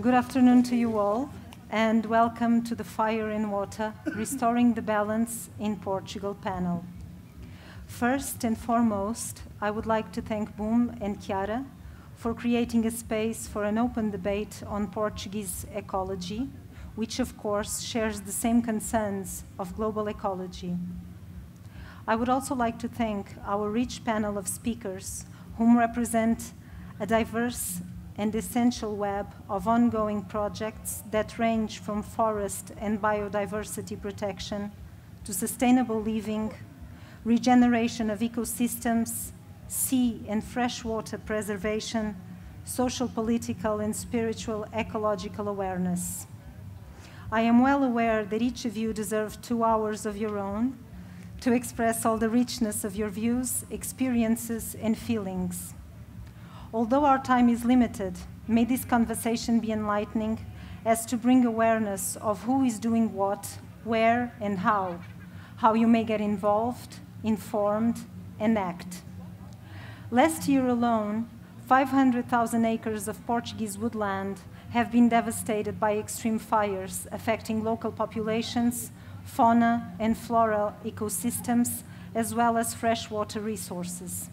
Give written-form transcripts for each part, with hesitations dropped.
Good afternoon to you all, and welcome to the Fire and Water, Restoring the Balance in Portugal panel. First and foremost, I would like to thank Boom and Chiara for creating a space for an open debate on Portuguese ecology, which of course shares the same concerns of global ecology. I would also like to thank our rich panel of speakers whom represent a diverse and essential web of ongoing projects that range from forest and biodiversity protection to sustainable living, regeneration of ecosystems, sea and freshwater preservation, social, political, and spiritual ecological awareness. I am well aware that each of you deserve 2 hours of your own to express all the richness of your views, experiences, and feelings. Although our time is limited, may this conversation be enlightening as to bring awareness of who is doing what, where, and how you may get involved, informed, and act. Last year alone, 500,000 acres of Portuguese woodland have been devastated by extreme fires affecting local populations, fauna and flora ecosystems, as well as freshwater resources.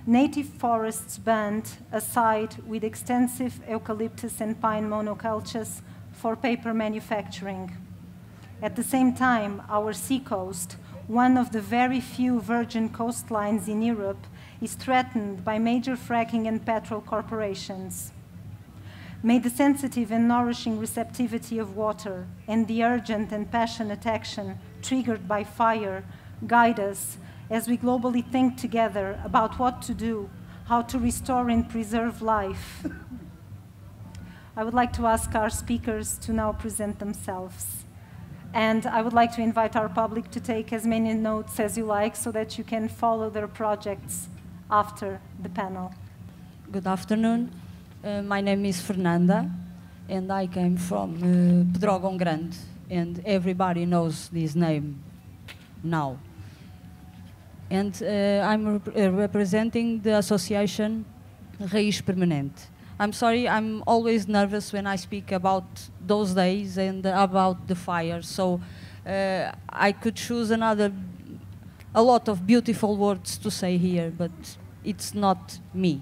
Native forests burned, aside with extensive eucalyptus and pine monocultures for paper manufacturing. At the same time, our seacoast, one of the very few virgin coastlines in Europe, is threatened by major fracking and petrol corporations. May the sensitive and nourishing receptivity of water and the urgent and passionate action triggered by fire guide us as we globally think together about what to do, how to restore and preserve life. I would like to ask our speakers to now present themselves. And I would like to invite our public to take as many notes as you like so that you can follow their projects after the panel. Good afternoon. My name is Fernanda, and I came from Pedrógão Grande, and everybody knows this name now. And I'm representing the Associação Raiz Permanente. I'm sorry, I'm always nervous when I speak about those days and about the fire, so I could choose a lot of beautiful words to say here, but it's not me.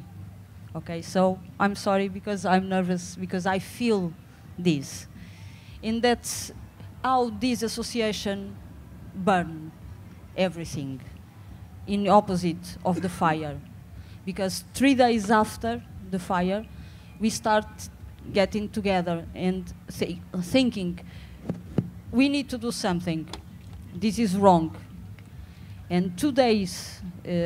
Okay, so I'm sorry because I'm nervous, because I feel this. And that's how this association burn everything in opposite of the fire. Because 3 days after the fire, we start getting together and thinking, we need to do something. This is wrong. And 2 days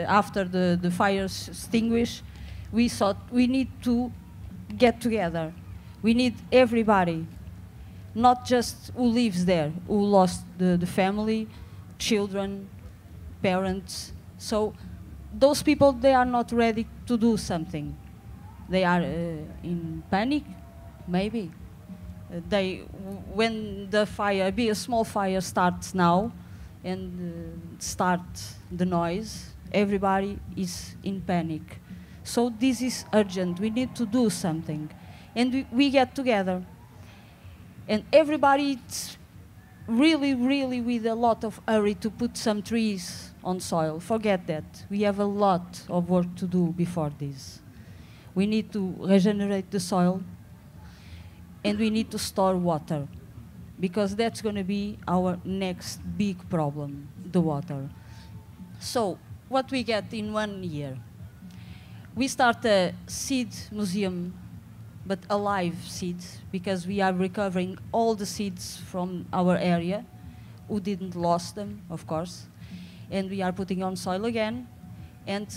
after the fire extinguished, we thought we need to get together. We need everybody, not just who lives there, who lost the family, children, parents. So those people, they are not ready to do something. They are in panic, maybe. When the fire, a small fire starts now and start the noise, everybody is in panic. So this is urgent. We need to do something. And we get together. And everybody is really, really with a lot of hurry to put some trees on soil. Forget that. We have a lot of work to do before this. We need to regenerate the soil, and we need to store water, because that's going to be our next big problem, the water. So what we get in 1 year? We start a seed museum, but a live seed, because we are recovering all the seeds from our area, who didn't lost them, of course, and we are putting on soil again and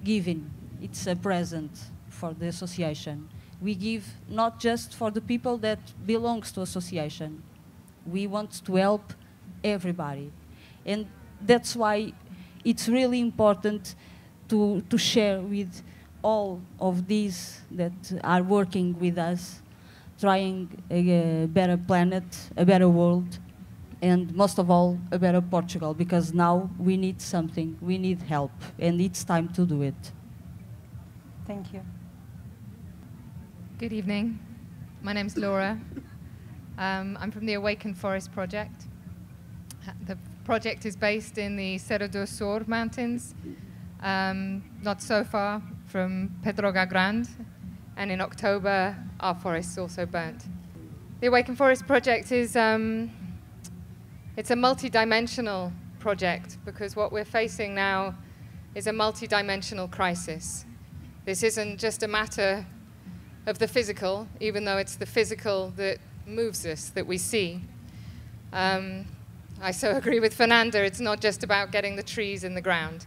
giving. It's a present for the association. We give not just for the people that belongs to association. We want to help everybody. And that's why it's really important to share with all of these that are working with us, trying a better planet, a better world, and most of all, a better Portugal, because now we need something, we need help, and it's time to do it. Thank you. Good evening. My name's Laura. I'm from the Awaken Forest Project. The project is based in the Serra do Açor mountains, not so far from Pedroga Grande, and in October our forests also burnt. The Awaken Forest Project is it's a multi-dimensional project because what we're facing now is a multi-dimensional crisis. This isn't just a matter of the physical, even though it's the physical that moves us, that we see. I so agree with Fernanda, it's not just about getting the trees in the ground.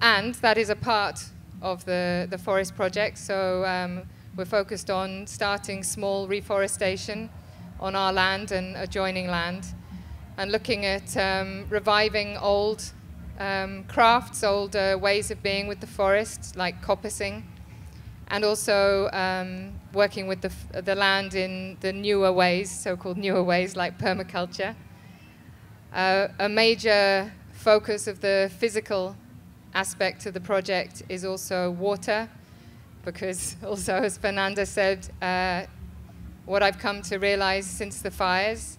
And that is a part of the forest project, so we're focused on starting small reforestation on our land and adjoining land, and looking at reviving old crafts, old ways of being with the forest, like coppicing, and also working with the land in the newer ways, so-called newer ways, like permaculture. A major focus of the physical aspect of the project is also water, because also, as Fernanda said, what I've come to realize since the fires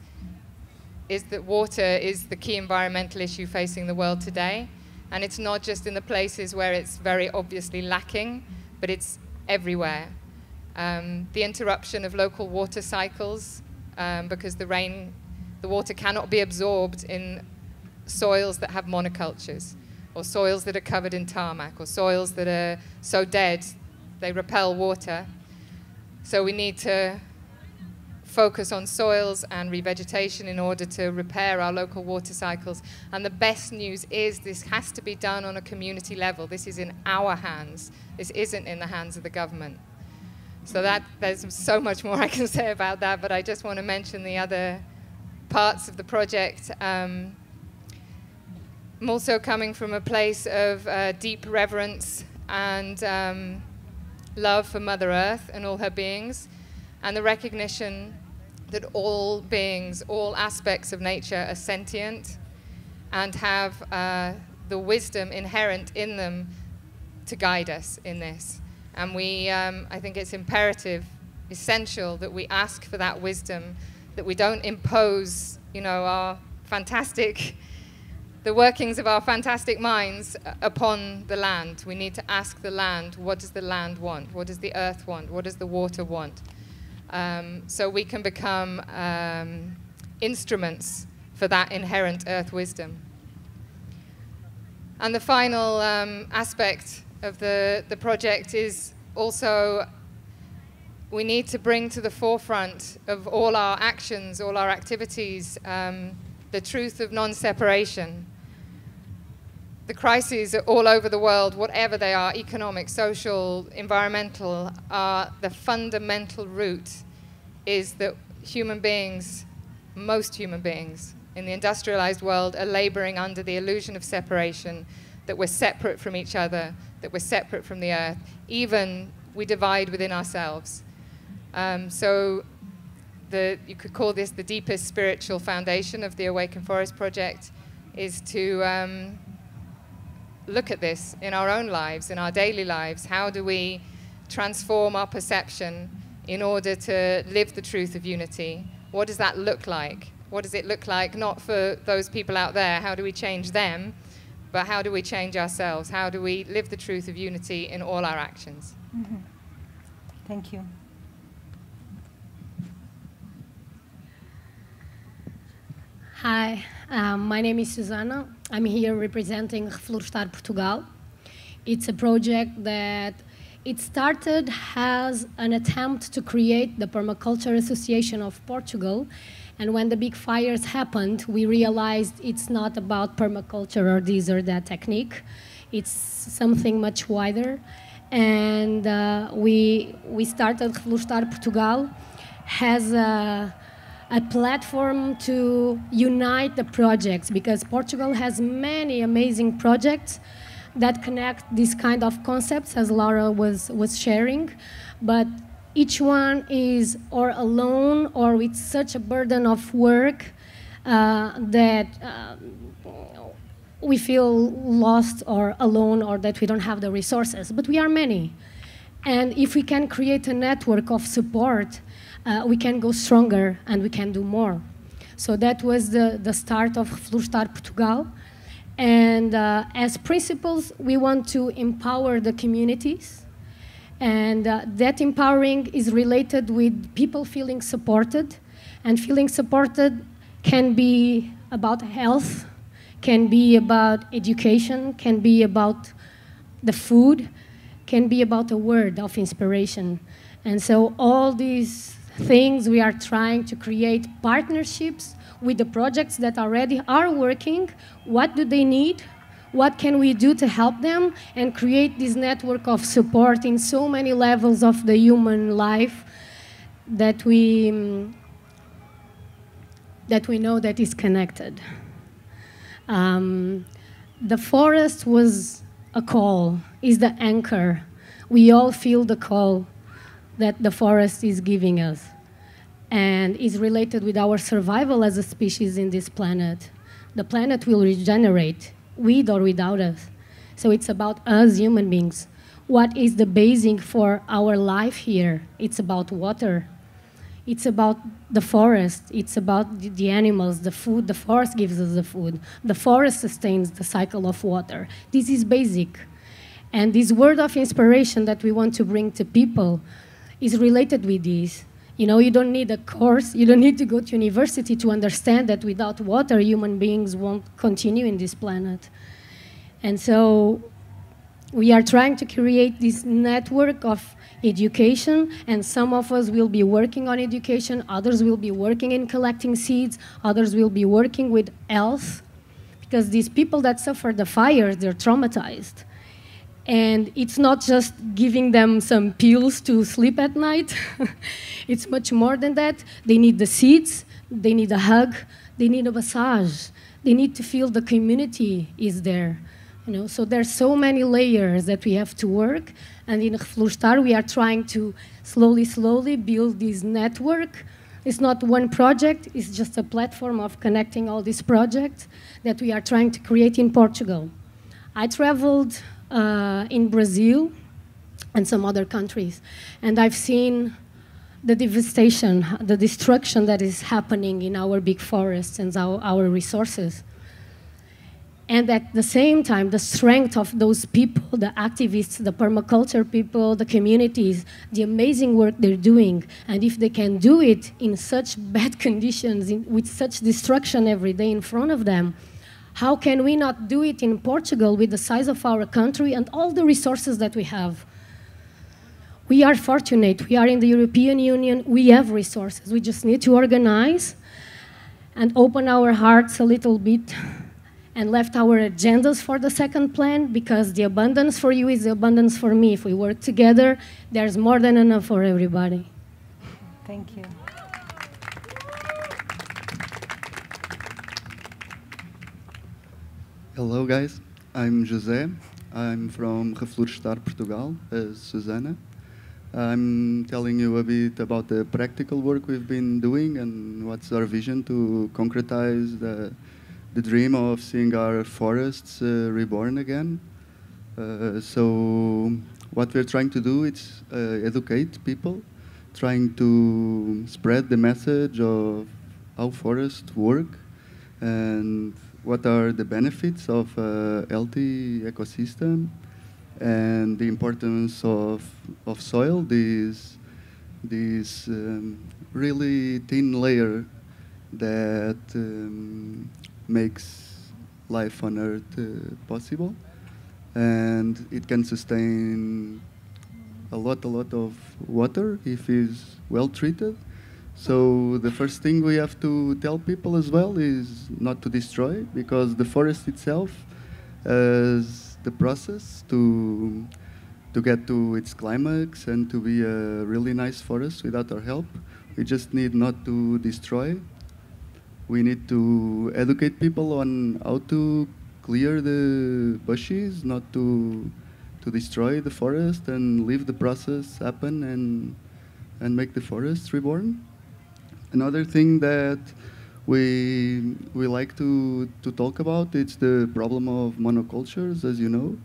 is that water is the key environmental issue facing the world today. And it's not just in the places where it's very obviously lacking, but it's everywhere. The interruption of local water cycles, because the water cannot be absorbed in soils that have monocultures, or soils that are covered in tarmac, or soils that are so dead they repel water. So we need to focus on soils and revegetation in order to repair our local water cycles. And the best news is this has to be done on a community level. This is in our hands. This isn't in the hands of the government. So there's so much more I can say about that, but I just want to mention the other parts of the project. I'm also coming from a place of deep reverence and love for Mother Earth and all her beings, and the recognition that all beings, all aspects of nature are sentient and have the wisdom inherent in them to guide us in this. And I think it's imperative, essential, that we ask for that wisdom, that we don't impose, the workings of our fantastic minds upon the land. We need to ask the land, what does the land want? What does the earth want? What does the water want? So we can become instruments for that inherent earth wisdom. And the final aspect of the project is also we need to bring to the forefront of all our actions, all our activities, the truth of non-separation. The crises all over the world, whatever they are, economic, social, environmental, the fundamental root is that human beings, most human beings in the industrialized world, are laboring under the illusion of separation, that we're separate from each other, that we're separate from the earth, even we divide within ourselves. So you could call this the deepest spiritual foundation of the Awaken Forest Project, is to look at this in our own lives, in our daily lives. How do we transform our perception in order to live the truth of unity? What does that look like? What does it look like, not for those people out there, how do we change them, but how do we change ourselves? How do we live the truth of unity in all our actions? Mm-hmm. Thank you. Hi, my name is Susana. I'm here representing Reflorestar Portugal. It's a project that it started as an attempt to create the Permaculture Association of Portugal. And when the big fires happened, we realized it's not about permaculture or this or that technique. It's something much wider. And we started Reflorestar Portugal as a platform to unite the projects, because Portugal has many amazing projects that connect these kind of concepts, as Laura was sharing, but each one is or alone or with such a burden of work that we feel lost or alone, or that we don't have the resources, but we are many. And if we can create a network of support, we can go stronger and we can do more. So that was the start of Reflorestar Portugal. And as principles, we want to empower the communities. And that empowering is related with people feeling supported. And feeling supported can be about health, can be about education, can be about the food, can be about a word of inspiration. And so all these things, we are trying to create partnerships with the projects that already are working. What do they need? What can we do to help them? And create this network of support in so many levels of the human life that we know that is connected. The forest was a call, is the anchor. We all feel the call that the forest is giving us, and is related with our survival as a species in this planet. The planet will regenerate, with or without us. So it's about us human beings. What is the basing for our life here? It's about water. It's about the forest. It's about the animals, the food. The forest gives us the food. The forest sustains the cycle of water. This is basic. And this word of inspiration that we want to bring to people is related with this. You know, you don't need a course, you don't need to go to university to understand that without water, human beings won't continue in this planet. And so we are trying to create this network of education, and some of us will be working on education, others will be working in collecting seeds, others will be working with health, because these people that suffer the fires, they're traumatized. And it's not just giving them some pills to sleep at night. It's much more than that. They need the seeds, they need a hug, they need a massage. They need to feel the community is there. You know, so there's so many layers that we have to work. And in Reflorestar, we are trying to slowly build this network. It's not one project, it's just a platform of connecting all these projects that we are trying to create in Portugal. I traveled in Brazil and some other countries, and I've seen the devastation, the destruction that is happening in our big forests and our resources. And at the same time, the strength of those people, the activists, the permaculture people, the communities, the amazing work they're doing. And if they can do it in such bad conditions, with such destruction every day in front of them, how can we not do it in Portugal with the size of our country and all the resources that we have? We are fortunate. We are in the European Union. We have resources. We just need to organize and open our hearts a little bit and left our agendas for the second plan, because the abundance for you is the abundance for me. If we work together, there's more than enough for everybody. Thank you. Hello guys, I'm José. I'm from Reflorestar Portugal, as Susana. I'm telling you a bit about the practical work we've been doing and what's our vision to concretize the dream of seeing our forests reborn again. So what we're trying to do is educate people, trying to spread the message of how forests work and what are the benefits of a healthy ecosystem and the importance of soil, this really thin layer that makes life on Earth possible, and it can sustain a lot of water if it's well treated. So the first thing we have to tell people as well is not to destroy, because the forest itself is the process to get to its climax and to be a really nice forest without our help. We just need not to destroy. We need to educate people on how to clear the bushes, not to destroy the forest, and leave the process happen and make the forest reborn. Another thing that we like to talk about, it's the problem of monocultures, as you know.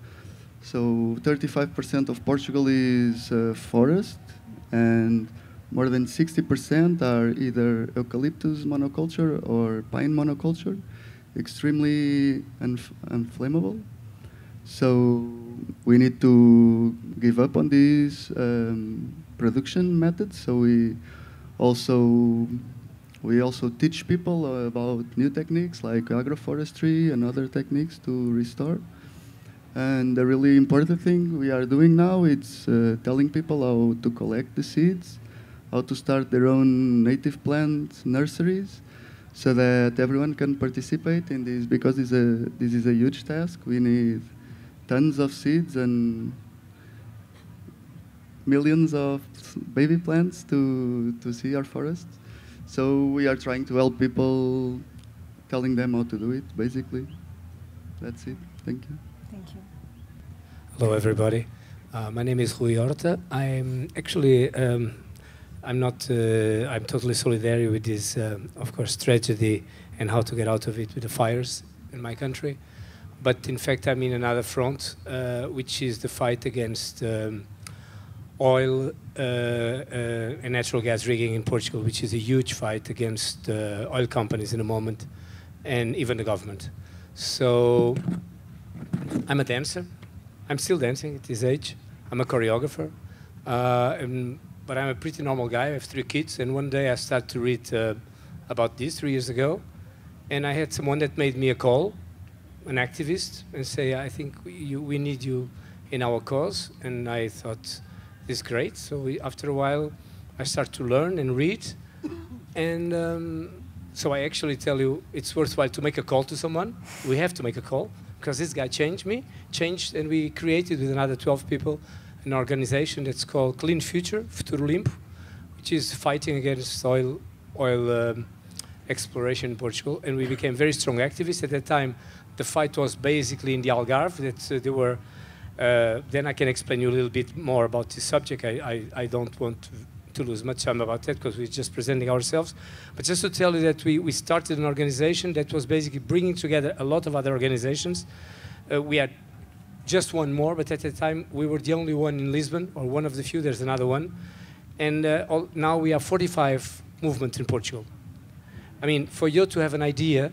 So 35% of Portugal is forest, and more than 60% are either eucalyptus monoculture or pine monoculture, extremely unflammable. So we need to give up on these production methods. So we also teach people about new techniques like agroforestry and other techniques to restore. And the really important thing we are doing now is telling people how to collect the seeds, how to start their own native plant nurseries, so that everyone can participate in this, because this is a huge task. We need tons of seeds and millions of baby plants to see our forests. So we are trying to help people, telling them how to do it, basically. That's it. Thank you. Thank you. Hello, everybody. My name is Rui Horta. I'm actually, I'm totally solidary with this, of course, tragedy and how to get out of it with the fires in my country. But in fact, I'm in another front, which is the fight against oil and natural gas rigging in Portugal, which is a huge fight against oil companies in the moment, and even the government. So I'm a dancer. I'm still dancing at this age. I'm a choreographer. But I'm a pretty normal guy. I have 3 kids. And one day I started to read about this 3 years ago. And I had someone that made me a call, an activist, and say, I think we need you in our cause. And I thought, this is great. So after a while, I started to learn and read. And so I actually tell you, it's worthwhile to make a call to someone. We have to make a call, because this guy changed, and we created with another 12 people an organization that's called Clean Future, Futuro Limpo, which is fighting against oil exploration in Portugal. And we became very strong activists. At that time, the fight was basically in the Algarve. That there were. Then I can explain you a little bit more about this subject. I don't want to lose much time about that, because we're just presenting ourselves. But just to tell you that we started an organization that was basically bringing together a lot of other organizations. We had just one more, but at the time we were the only one in Lisbon, or one of the few. There's another one. And now we have 45 movements in Portugal. I mean, for you to have an idea,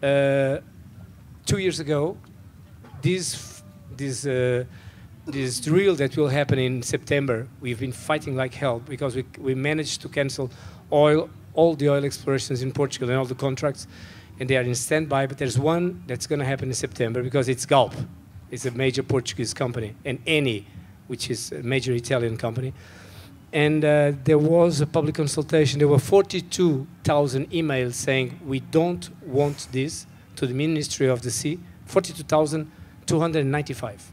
2 years ago, this drill that will happen in September, we've been fighting like hell, because we managed to cancel all the oil explorations in Portugal and all the contracts, and they are in standby. But there's one that's going to happen in September, because it's Galp. It's a major Portuguese company, and Eni, which is a major Italian company. And there was a public consultation. There were 42,000 emails saying, we don't want this, to the Ministry of the Sea. 42,295.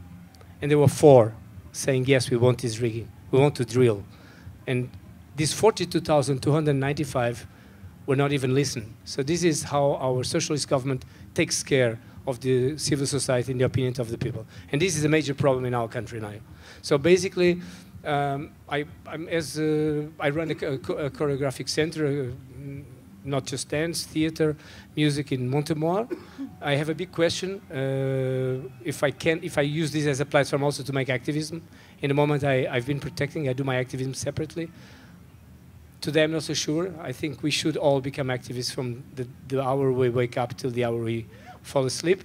And there were 4 saying, yes, we want this rigging. We want to drill. And these 42,295 were not even listened. So this is how our socialist government takes care of the civil society in the opinion of the people. And this is a major problem in our country now. So basically, I run a choreographic center, not just dance, theater, music in Montemor. I have a big question. If I use this as a platform also to make activism. In the moment I've been protecting, I do my activism separately. Today I'm not so sure. I think we should all become activists from the hour we wake up till the hour we fall asleep.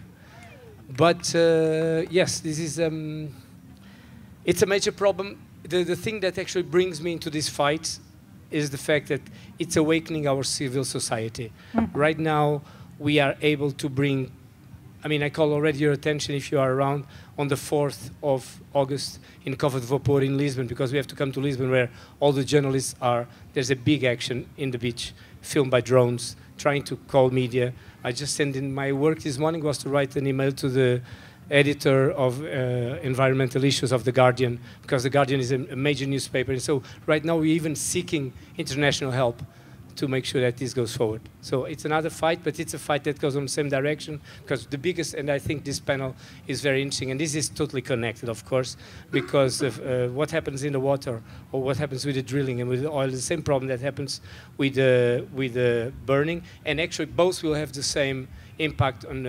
But yes, this is, it's a major problem. The thing that actually brings me into this fight is the fact that it's awakening our civil society. Right now, we are able to bring, I mean, I call already your attention, if you are around, on the 4th of August in Cova de Vapor in Lisbon, because we have to come to Lisbon where all the journalists are. There's a big action in the beach, filmed by drones, trying to call media. I just sent in my work this morning was to write an email to the editor of environmental issues of The Guardian, because The Guardian is a major newspaper. And so right now we're even seeking international help to make sure that this goes forward. So it's another fight, but it's a fight that goes on the same direction, because the biggest, and I think this panel is very interesting, and this is totally connected, of course, because of what happens in the water, or what happens with the drilling and with the oil, the same problem that happens with the burning, and actually both will have the same impact on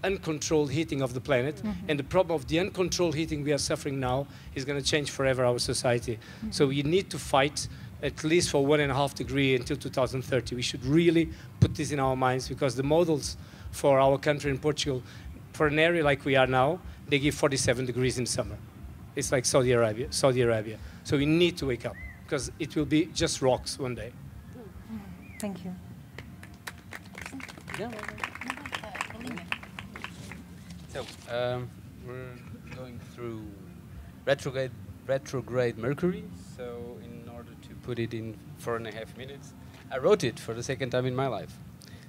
uncontrolled heating of the planet. And the problem of the uncontrolled heating we are suffering now is going to change forever our society. So we need to fight at least for 1.5 degrees until 2030. We should really put this in our minds, because the models for our country in Portugal, for an area like we are now, they give 47 degrees in summer. It's like Saudi Arabia. So we need to wake up, because it will be just rocks one day. Thank you. So we're going through retrograde Mercury. So in order to put it in 4.5 minutes, I wrote it for the second time in my life.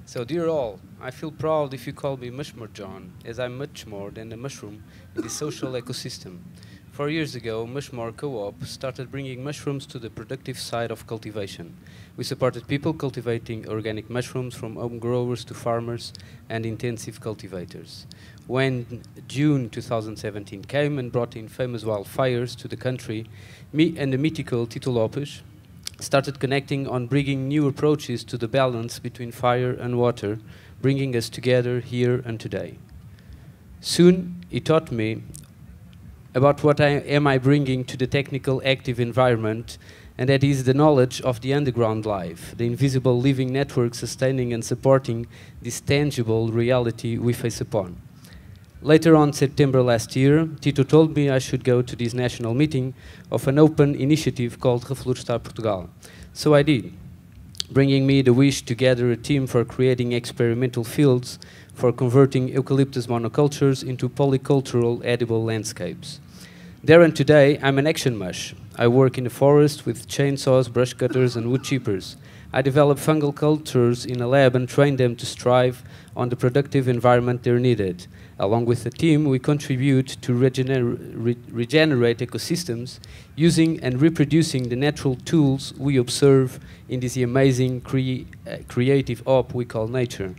So dear all, I feel proud if you call me Mushmore John, as I'm much more than a mushroom in the social ecosystem. 4 years ago, Mushmore Co-op started bringing mushrooms to the productive side of cultivation. We supported people cultivating organic mushrooms, from home growers to farmers and intensive cultivators. When June 2017 came and brought in famous wildfires to the country, me and the mythical Tito Lopes started connecting on bringing new approaches to the balance between fire and water, bringing us together here and today. Soon, he taught me about what am I bringing to the technical active environment, and that is the knowledge of the underground life, the invisible living network sustaining and supporting this tangible reality we face upon. Later on September last year, Tito told me I should go to this national meeting of an open initiative called Reflorestar Portugal. So I did, bringing me the wish to gather a team for creating experimental fields for converting eucalyptus monocultures into polycultural edible landscapes. There and today, I'm an action mush. I work in the forest with chainsaws, brush cutters, and wood chippers. I develop fungal cultures in a lab and train them to strive on the productive environment they're needed. Along with the team, we contribute to regenerate ecosystems using and reproducing the natural tools we observe in this amazing creative op we call nature.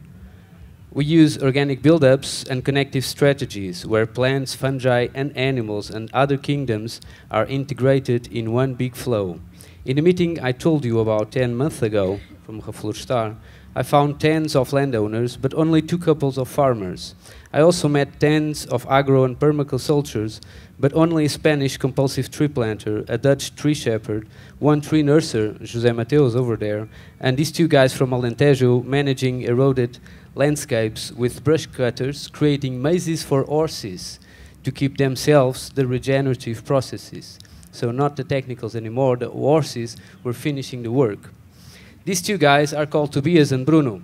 We use organic build-ups and connective strategies where plants, fungi, and animals and other kingdoms are integrated in one big flow. In the meeting I told you about 10 months ago from Reflorestar, I found tens of landowners, but only 2 couples of farmers. I also met tens of agro and permacultures, but only a Spanish compulsive tree planter, a Dutch tree shepherd, 1 tree nurser, José Mateus over there, and these 2 guys from Alentejo managing eroded landscapes with brush cutters, creating mazes for horses to keep themselves the regenerative processes. So not the technicals anymore, the horses were finishing the work. These 2 guys are called Tobias and Bruno,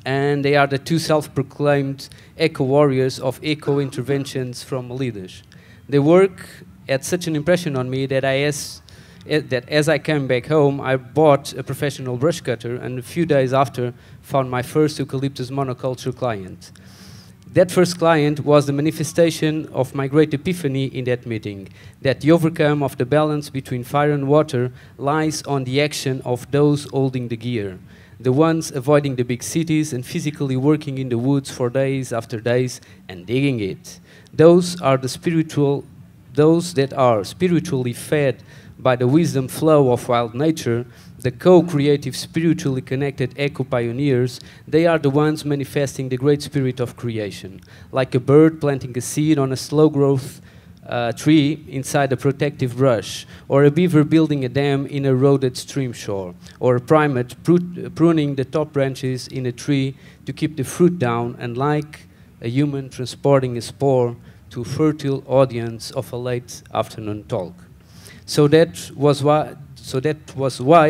and they are the 2 self-proclaimed eco-warriors of eco-interventions from leaders. Their work had such an impression on me that as I came back home, I bought a professional brush cutter, and a few days after, found my first eucalyptus monoculture client. That first client was the manifestation of my great epiphany in that meeting, that the outcome of the balance between fire and water lies on the action of those holding the gear, the ones avoiding the big cities and physically working in the woods for days after days and digging it. Those that are spiritually fed by the wisdom flow of wild nature, the co-creative, spiritually connected eco-pioneers, they are the ones manifesting the great spirit of creation, like a bird planting a seed on a slow-growth tree inside a protective brush, or a beaver building a dam in a eroded stream shore, or a primate pruning the top branches in a tree to keep the fruit down, and like a human transporting a spore to a fertile audience of a late afternoon talk. So that was why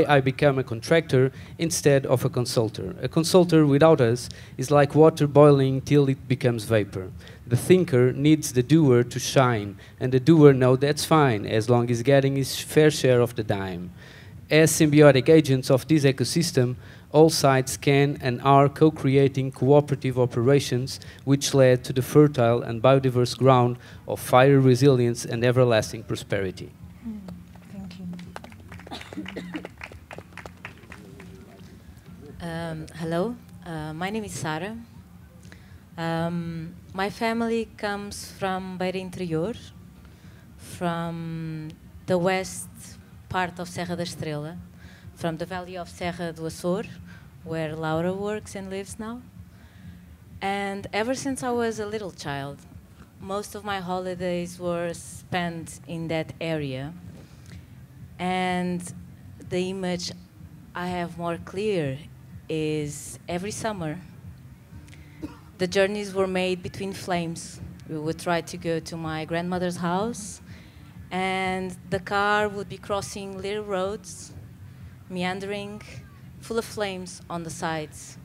I became a contractor instead of a consultor. A consultor without us is like water boiling till it becomes vapor. The thinker needs the doer to shine, and the doer knows that's fine as long as getting his fair share of the dime. As symbiotic agents of this ecosystem, all sides can and are co-creating cooperative operations which led to the fertile and biodiverse ground of fire resilience and everlasting prosperity. Hello, my name is Sara. My family comes from Beira Interior, from the west part of Serra da Estrela, from the valley of Serra do Açor, where Laura works and lives now. And ever since I was a little child, most of my holidays were spent in that area. And the image I have more clear is every summer, the journeys were made between flames. We would try to go to my grandmother's house, and the car would be crossing little roads, meandering, full of flames on the sides.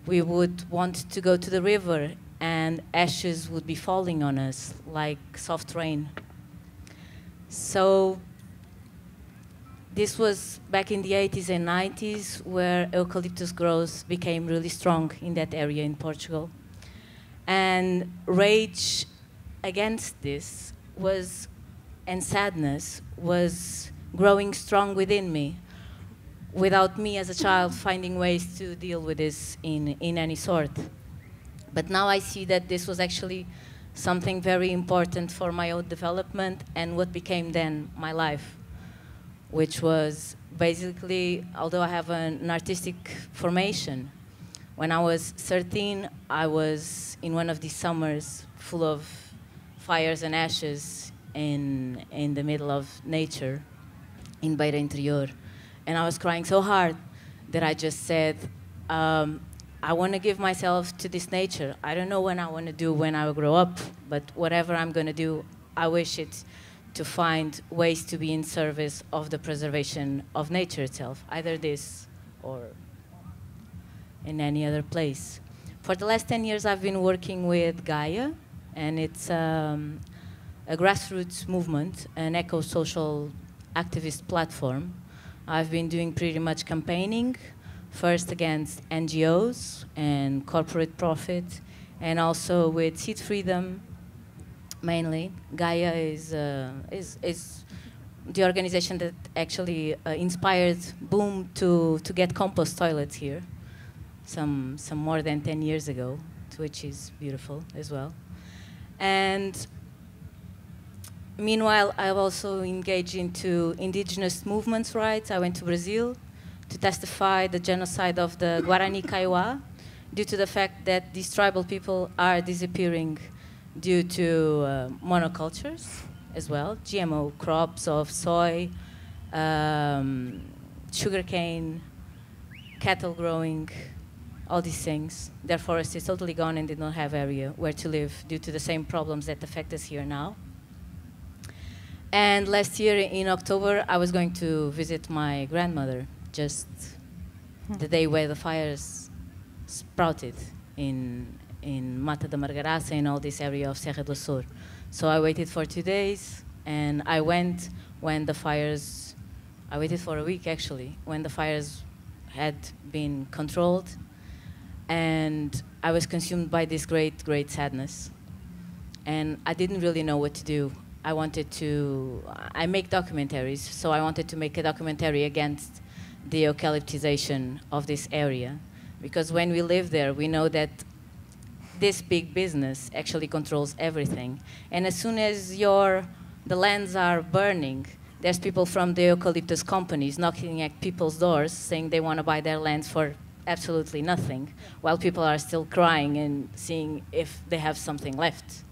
We would want to go to the river, and ashes would be falling on us like soft rain. So this was back in the 80s and 90s, where eucalyptus growth became really strong in that area in Portugal. And rage against this was, and sadness was growing strong within me, without me as a child finding ways to deal with this in any sort. But now I see that this was actually something very important for my own development and what became then my life, which was basically, although I have an artistic formation, when I was 13, I was in one of these summers full of fires and ashes in the middle of nature in Beira Interior. And I was crying so hard that I just said, I want to give myself to this nature. I don't know what I want to do when I grow up, but whatever I'm going to do, I wish it to find ways to be in service of the preservation of nature itself, either this or in any other place. For the last 10 years, I've been working with GAIA, and it's a grassroots movement, an eco-social activist platform. I've been doing pretty much campaigning, first against NGOs and corporate profit, and also with seed freedom, mainly. GAIA is the organization that actually inspired Boom to get compost toilets here, some more than 10 years ago, which is beautiful as well. And meanwhile, I've also engaged into indigenous movements' rights. I went to Brazil to testify the genocide of the Guarani Kaiowá, due to the fact that these tribal people are disappearing due to monocultures as well, GMO crops of soy, sugarcane, cattle growing, all these things. Their forest is totally gone and they don't have area where to live due to the same problems that affect us here now. And last year in October, I was going to visit my grandmother, just the day where the fires sprouted in Mata da Margaraça and all this area of Serra do Açor. So I waited for 2 days, and I went when the fires, I waited for a week actually, when the fires had been controlled, and I was consumed by this great, great sadness. And I didn't really know what to do. I make documentaries, so I wanted to make a documentary against the eucalyptization of this area. Because when we live there, we know that this big business actually controls everything. And as soon as the lands are burning, there's people from the eucalyptus companies knocking at people's doors saying they want to buy their lands for absolutely nothing, while people are still crying and seeing if they have something left.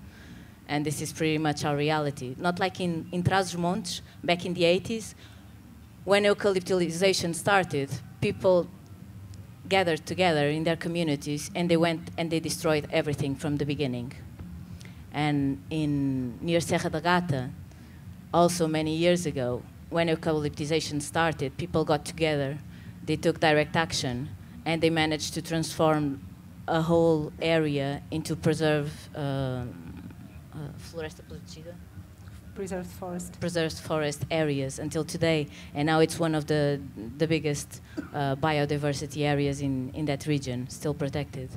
And this is pretty much our reality. Not like in Trás-os-Montes, back in the 80s, when eucalyptization started, people gathered together in their communities and they went and they destroyed everything from the beginning. And near Serra da Gata, also many years ago, when eucalyptization started, people got together, they took direct action, and they managed to transform a whole area into preserved Floresta Protegida? Preserved forest areas until today, and now it's one of the biggest biodiversity areas in that region, still protected.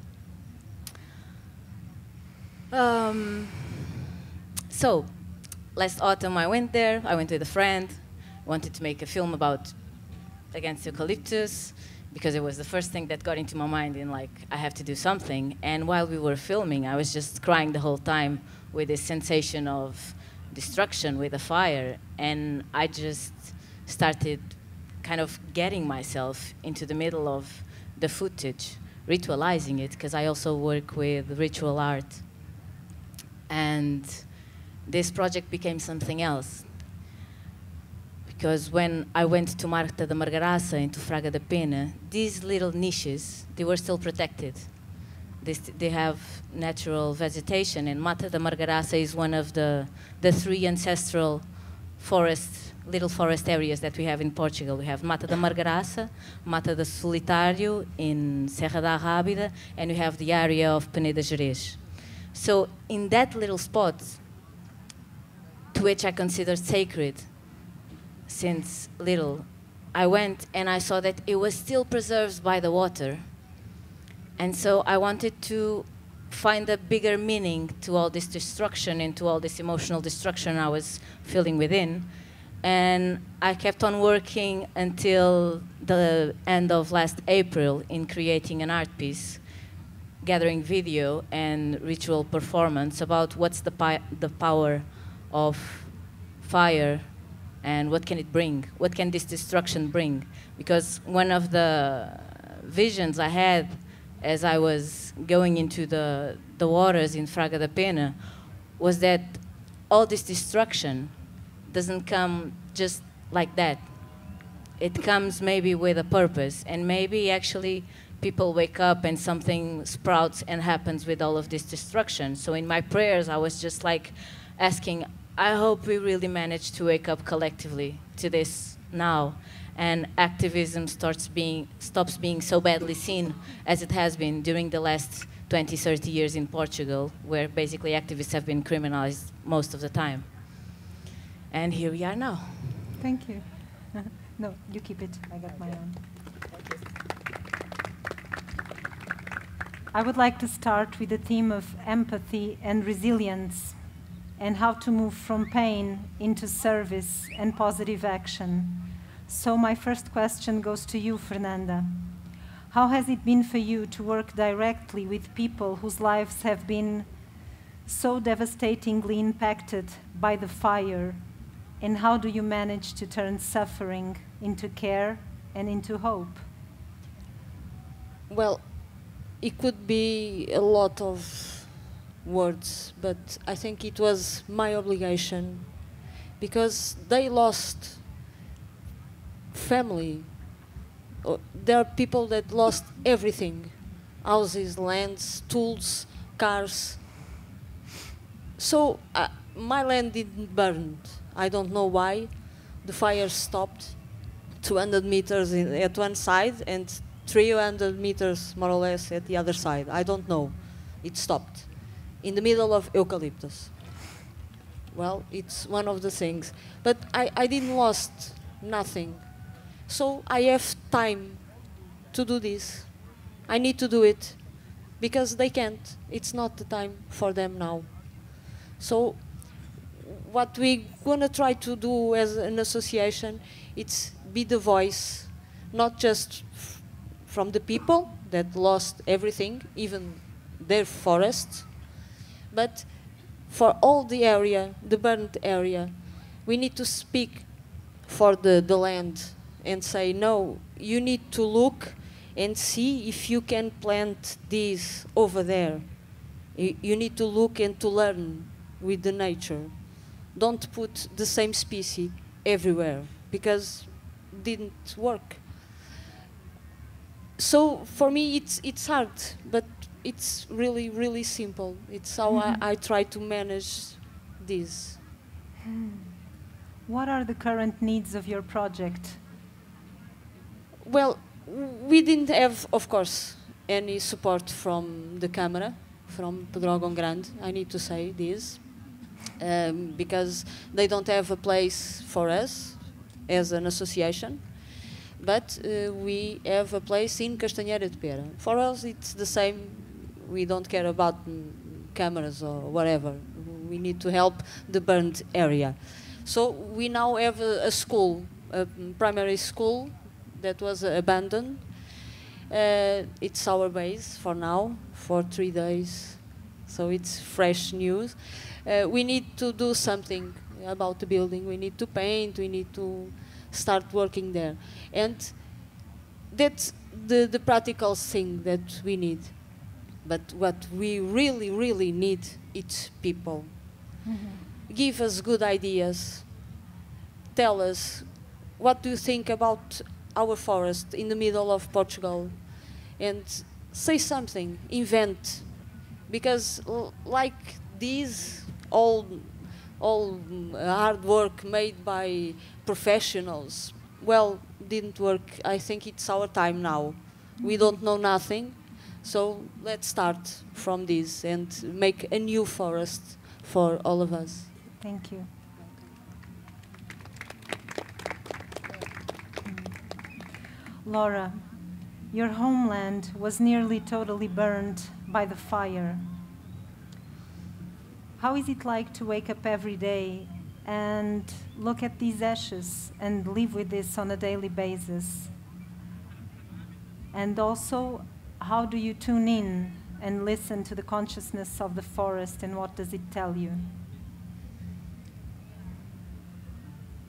So, last autumn I went there. I went with a friend. Wanted to make a film against eucalyptus, because it was the first thing that got into my mind, and like, I have to do something. And while we were filming, I was just crying the whole time with this sensation of destruction with a fire, and I just started kind of getting myself into the middle of the footage ritualizing it, because I also work with ritual art. And this project became something else. Because when I went to Mata da Margaraça into Fraga da Pena, these little niches, they were still protected. They have natural vegetation, and Mata da Margaraça is one of the 3 ancestral little forest areas that we have in Portugal. We have Mata da Margaraça, Mata da Solitário in Serra da Rábida, and we have the area of Peneda Gerês. So in that little spot, to which I considered sacred since little, I went and I saw that it was still preserved by the water. And so I wanted to find a bigger meaning to all this destruction and to all this emotional destruction I was feeling within. And I kept on working until the end of last April in creating an art piece, gathering video and ritual performance about what's the power of fire and what can it bring, what can this destruction bring. Because one of the visions I had as I was going into the waters in Fraga da Pena was that all this destruction doesn't come just like that. It comes maybe with a purpose, and maybe actually people wake up and something sprouts and happens with all of this destruction. So in my prayers, I was just like asking, I hope we really manage to wake up collectively to this now, and activism stops being so badly seen as it has been during the last 20, 30 years in Portugal, where basically activists have been criminalized most of the time. And here we are now. Thank you. No, you keep it. I got my own. I would like to start with the theme of empathy and resilience, and how to move from pain into service and positive action. So my first question goes to you, Fernanda. How has it been for you to work directly with people whose lives have been so devastatingly impacted by the fire? And how do you manage to turn suffering into care and into hope? Well, it could be a lot of words, but I think it was my obligation, because they lost family. There are people that lost everything: houses, lands, tools, cars. So my land didn't burn. I don't know why. The fire stopped 200 meters at one side and 300 meters more or less at the other side. I don't know. It stopped in the middle of eucalyptus. Well, it's one of the things. But I didn't lost nothing. So I have time to do this. I need to do it because they can't. It's not the time for them now. So what we're going to try to do as an association, it's be the voice, not just from the people that lost everything, even their forests, but for all the area, the burnt area. We need to speak for the land and say, no, you need to look and see if you can plant this over there. You need to look and to learn with the nature. Don't put the same species everywhere, because it didn't work. So for me, it's hard, but it's really, really simple. It's how I try to manage this. What are the current needs of your project? Well, we didn't have, of course, any support from the Câmara, from Pedrógão Grande, I need to say this, because they don't have a place for us as an association, but we have a place in Castanheira de Pera. For us, it's the same. We don't care about cameras or whatever. We need to help the burned area. So we now have a school, a primary school that was abandoned. It's our base for now, for 3 days. So it's fresh news. We need to do something about the building. We need to paint. We need to start working there. And the practical thing that we need. But what we really, really need is people. Give us good ideas. Tell us, what do you think about our forest in the middle of Portugal? And say something, invent. Because like these, all hard work made by professionals, well, didn't work. I think it's our time now. We don't know nothing, so let's start from this and make a new forest for all of us. Thank you. Laura, your homeland was nearly totally burned by the fire. How is it like to wake up every day and look at these ashes and live with this on a daily basis? And also, how do you tune in and listen to the consciousness of the forest, and what does it tell you?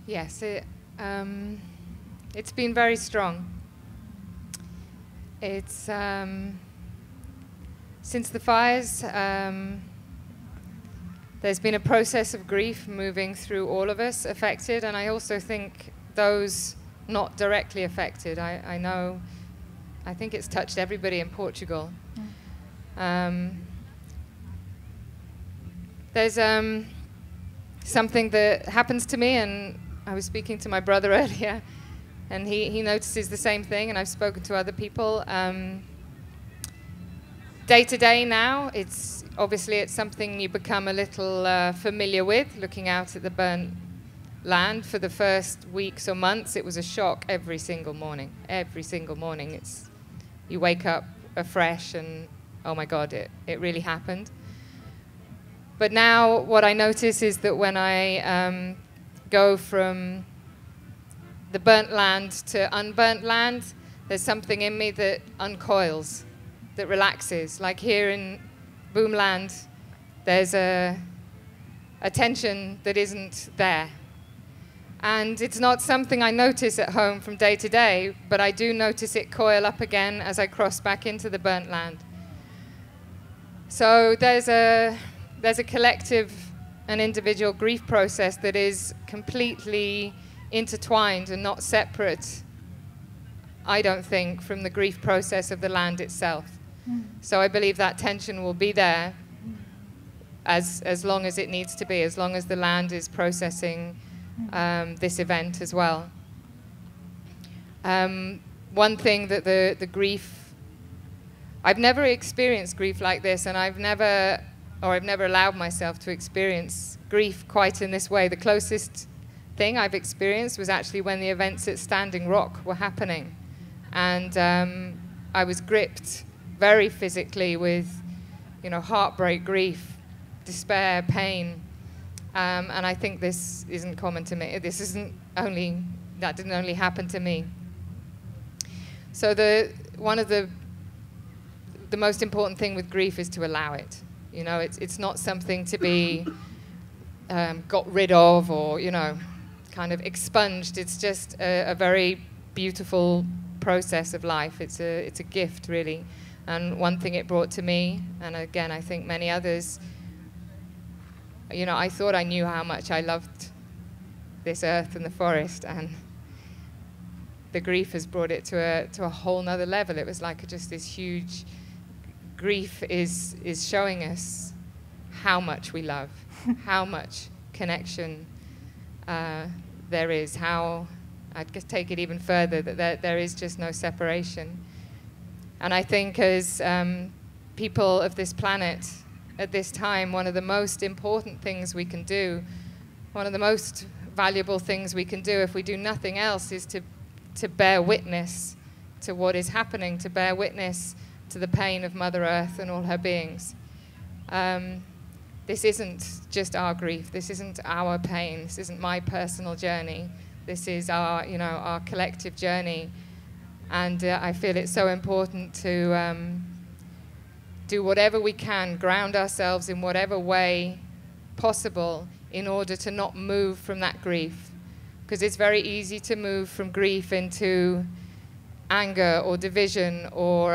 Yes, it's been very strong. It's since the fires, there's been a process of grief moving through all of us affected, and I also think those not directly affected. I think it's touched everybody in Portugal. There's something that happens to me, and I was speaking to my brother earlier, and he notices the same thing, and I've spoken to other people. Day to day now, it's something you become a little familiar with, looking out at the burnt land. For the first weeks or months, it was a shock every single morning. Every single morning, you wake up afresh and, oh my God, it really happened. But now what I notice is that when I go from the burnt land to unburnt land, there's something in me that uncoils, that relaxes. Like here in Boomland, there's a tension that isn't there. And it's not something I notice at home from day to day, but I do notice it coil up again as I cross back into the burnt land. So there's a collective and individual grief process that is completely intertwined and not separate, I don't think, from the grief process of the land itself. So I believe that tension will be there as long as it needs to be, as long as the land is processing this event as well. One thing that the grief, I've never experienced grief like this, and I've never allowed myself to experience grief quite in this way. The closest thing I've experienced was actually when the events at Standing Rock were happening. And I was gripped very physically with, heartbreak, grief, despair, pain. And I think this isn't common to me. That didn't only happen to me. So one of the most important thing with grief is to allow it. It's not something to be got rid of or, kind of expunged. It's just a very beautiful process of life. It's a gift, really. And one thing it brought to me, and again, I think many others, I thought I knew how much I loved this earth and the forest, and the grief has brought it to a whole nother level. It was like just this huge grief is showing us how much we love, how much connection there is, how, I'd just take it even further, that there is just no separation. And I think as people of this planet at this time, one of the most important things we can do, one of the most valuable things we can do if we do nothing else is to bear witness to what is happening, to bear witness to the pain of Mother Earth and all her beings. This isn't just our grief, this isn't our pain, this isn't my personal journey, this is our collective journey. And I feel it's so important to do whatever we can, ground ourselves in whatever way possible in order to not move from that grief. Because it's very easy to move from grief into anger or division or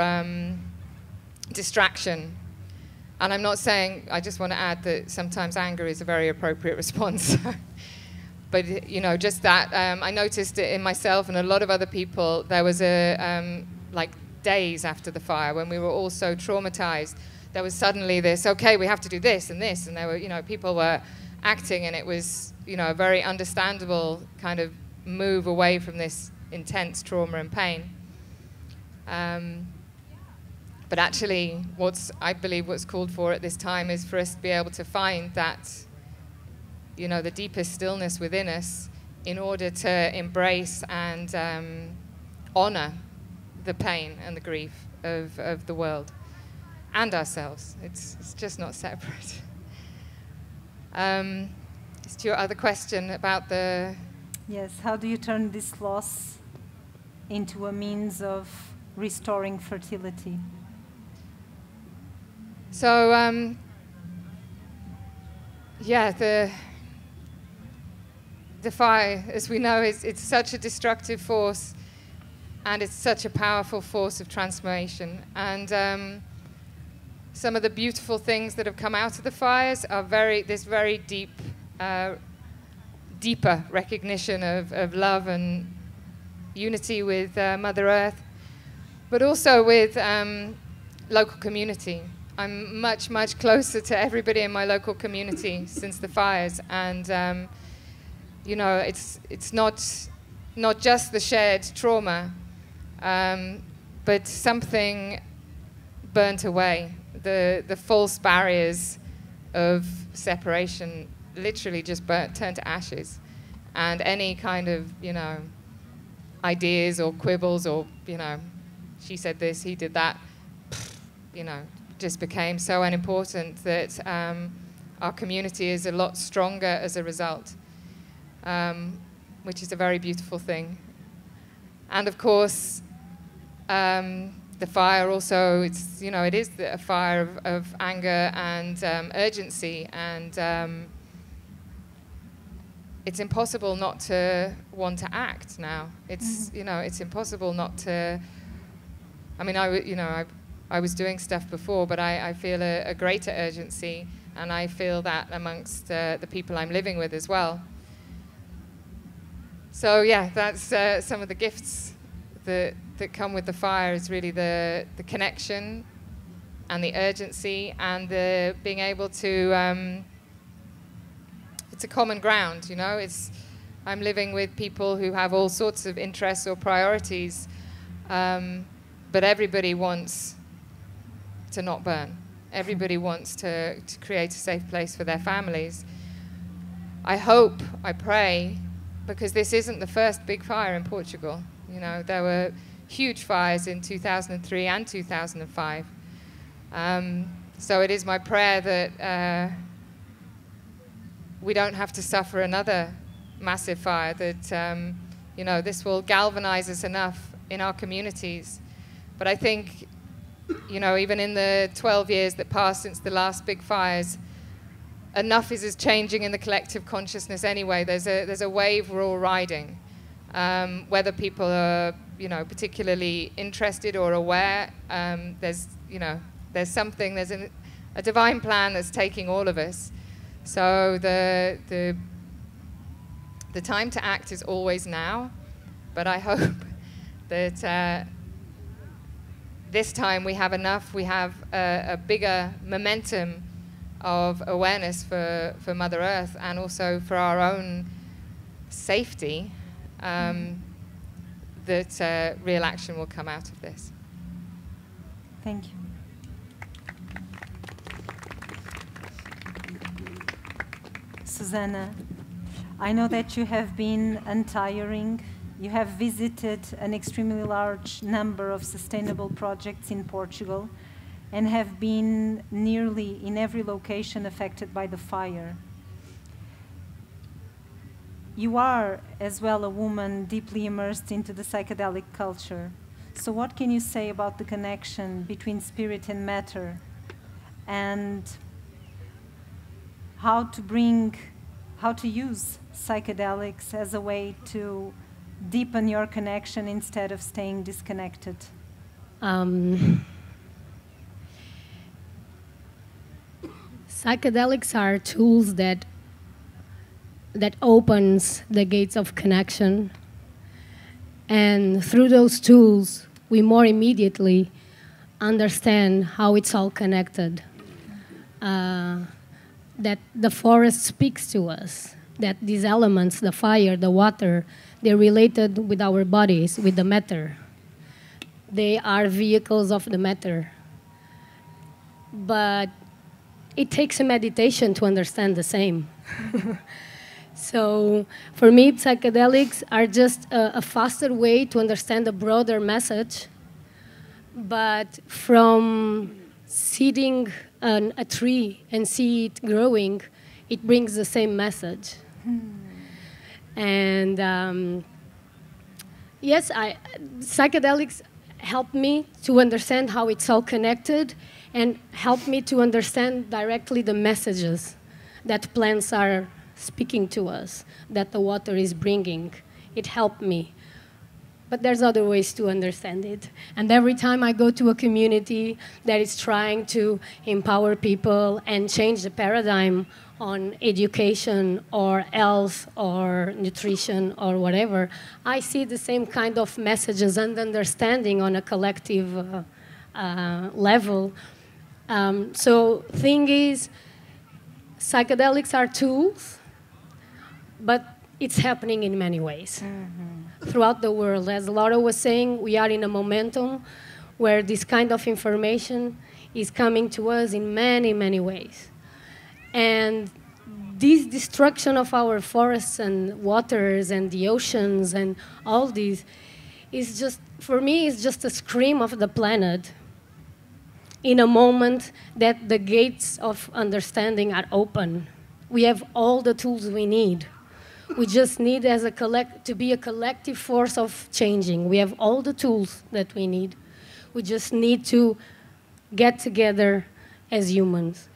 distraction. And I'm not saying, I just want to add that sometimes anger is a very appropriate response. But, you know, just that, I noticed it in myself and a lot of other people. There was like days after the fire when we were all so traumatized, there was suddenly this, okay, we have to do this, and there were, you know, people were acting, and it was, you know, a very understandable kind of move away from this intense trauma and pain. But actually, I believe what's called for at this time is for us to be able to find that, you know, the deepest stillness within us in order to embrace and honor the pain and the grief of the world and ourselves. It's just not separate. As to your other question about the... Yes, how do you turn this loss into a means of restoring fertility? So, yeah, the fire, as we know, it's such a destructive force, and it's such a powerful force of transformation. And some of the beautiful things that have come out of the fires are this very deep, deeper recognition of love and unity with Mother Earth, but also with local community. I'm much, much closer to everybody in my local community since the fires, and you know, it's not just the shared trauma, but something burnt away. The false barriers of separation literally just turned to ashes, and any kind of, you know, ideas or quibbles or, you know, she said this, he did that, you know, just became so unimportant that our community is a lot stronger as a result, which is a very beautiful thing. And of course, the fire also, it's, you know, it is a fire of anger and urgency, and it's impossible not to want to act now. It's, you know, it's impossible not to, I mean, I was doing stuff before, but I feel a greater urgency, and I feel that amongst the people I'm living with as well. So yeah, that's some of the gifts that come with the fire, is really the connection and the urgency and the being able to, it's a common ground, you know. I'm living with people who have all sorts of interests or priorities, but everybody wants to not burn. Everybody wants to create a safe place for their families. I hope, I pray, because this isn't the first big fire in Portugal. You know, there were huge fires in 2003 and 2005. So it is my prayer that we don't have to suffer another massive fire, that you know, this will galvanize us enough in our communities. But I think, you know, even in the 12 years that passed since the last big fires, enough is changing in the collective consciousness anyway. There's a wave we're all riding. Whether people are, you know, particularly interested or aware, there's something, there's a divine plan that's taking all of us. So the time to act is always now, but I hope that this time we have enough, we have a bigger momentum of awareness for Mother Earth and also for our own safety, that real action will come out of this. Thank you. Susana, I know that you have been untiring. You have visited an extremely large number of sustainable projects in Portugal and have been nearly in every location affected by the fire. You are, as well, a woman deeply immersed into the psychedelic culture. So what can you say about the connection between spirit and matter, and how to use psychedelics as a way to deepen your connection instead of staying disconnected? Psychedelics are tools that opens the gates of connection. And through those tools, we more immediately understand how it's all connected. That the forest speaks to us, that these elements, the fire, the water, they're related with our bodies, with the matter. They are vehicles of the matter. But it takes a meditation to understand the same. So for me, psychedelics are just a faster way to understand a broader message. But from seeding a tree and see it growing, it brings the same message. And yes, psychedelics help me to understand how it's all connected and help me to understand directly the messages that plants are speaking to us, that the water is bringing. It helped me. But there's other ways to understand it. And every time I go to a community that is trying to empower people and change the paradigm on education or health or nutrition or whatever, I see the same kind of messages and understanding on a collective level. So thing is, psychedelics are tools, but it's happening in many ways. Throughout the world. As Laura was saying, we are in a momentum where this kind of information is coming to us in many, many ways. And this destruction of our forests and waters and the oceans and all these is just, for me, is just a scream of the planet in a moment that the gates of understanding are open. We have all the tools we need. We just need to be a collective force of changing. We have all the tools that we need. We just need to get together as humans.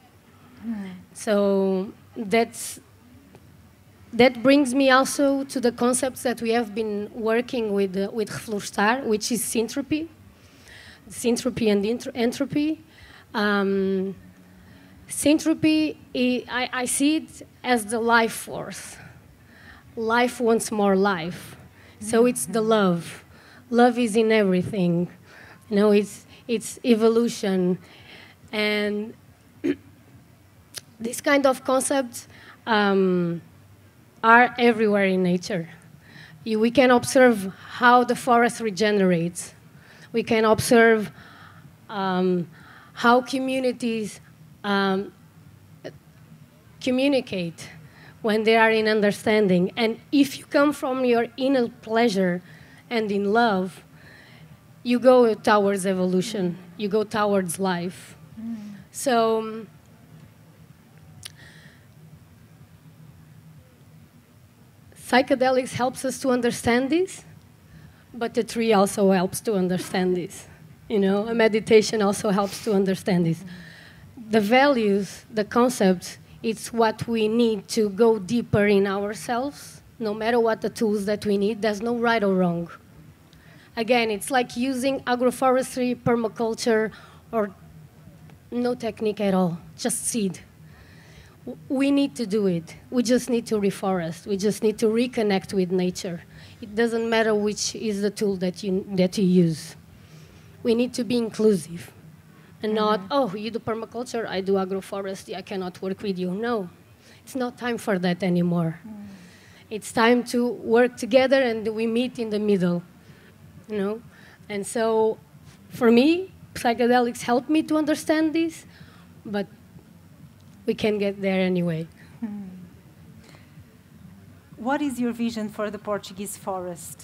So that brings me also to the concepts that we have been working with Reflorestar, which is syntropy and entropy. Syntropy, I see it as the life force. Life wants more life. So it's the love. Love is in everything. You know, it's evolution. And these kind of concepts are everywhere in nature. We can observe how the forest regenerates. We can observe how communities communicate when they are in understanding. And if you come from your inner pleasure and in love, you go towards evolution. You go towards life. So psychedelics helps us to understand this, but the tree also helps to understand this. You know, a meditation also helps to understand this. The values, the concepts, it's what we need to go deeper in ourselves, no matter what the tools that we need. There's no right or wrong. Again, it's like using agroforestry, permaculture, or no technique at all, just seed. We need to do it. We just need to reforest. We just need to reconnect with nature. It doesn't matter which is the tool that you use. We need to be inclusive. And not, oh, you do permaculture, I do agroforestry, I cannot work with you. No, it's not time for that anymore. It's time to work together and we meet in the middle, you know? And so, for me, psychedelics help me to understand this, but we can get there anyway. What is your vision for the Portuguese forest?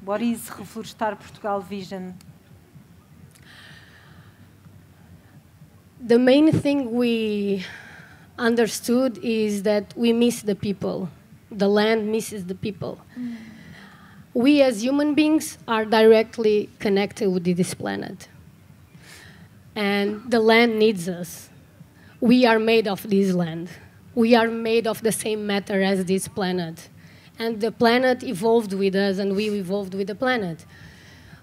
What is Reflorestar Portugal vision? The main thing we understood is that we miss the people. The land misses the people. We as human beings are directly connected with this planet. And the land needs us. We are made of this land. We are made of the same matter as this planet. And the planet evolved with us, and we evolved with the planet.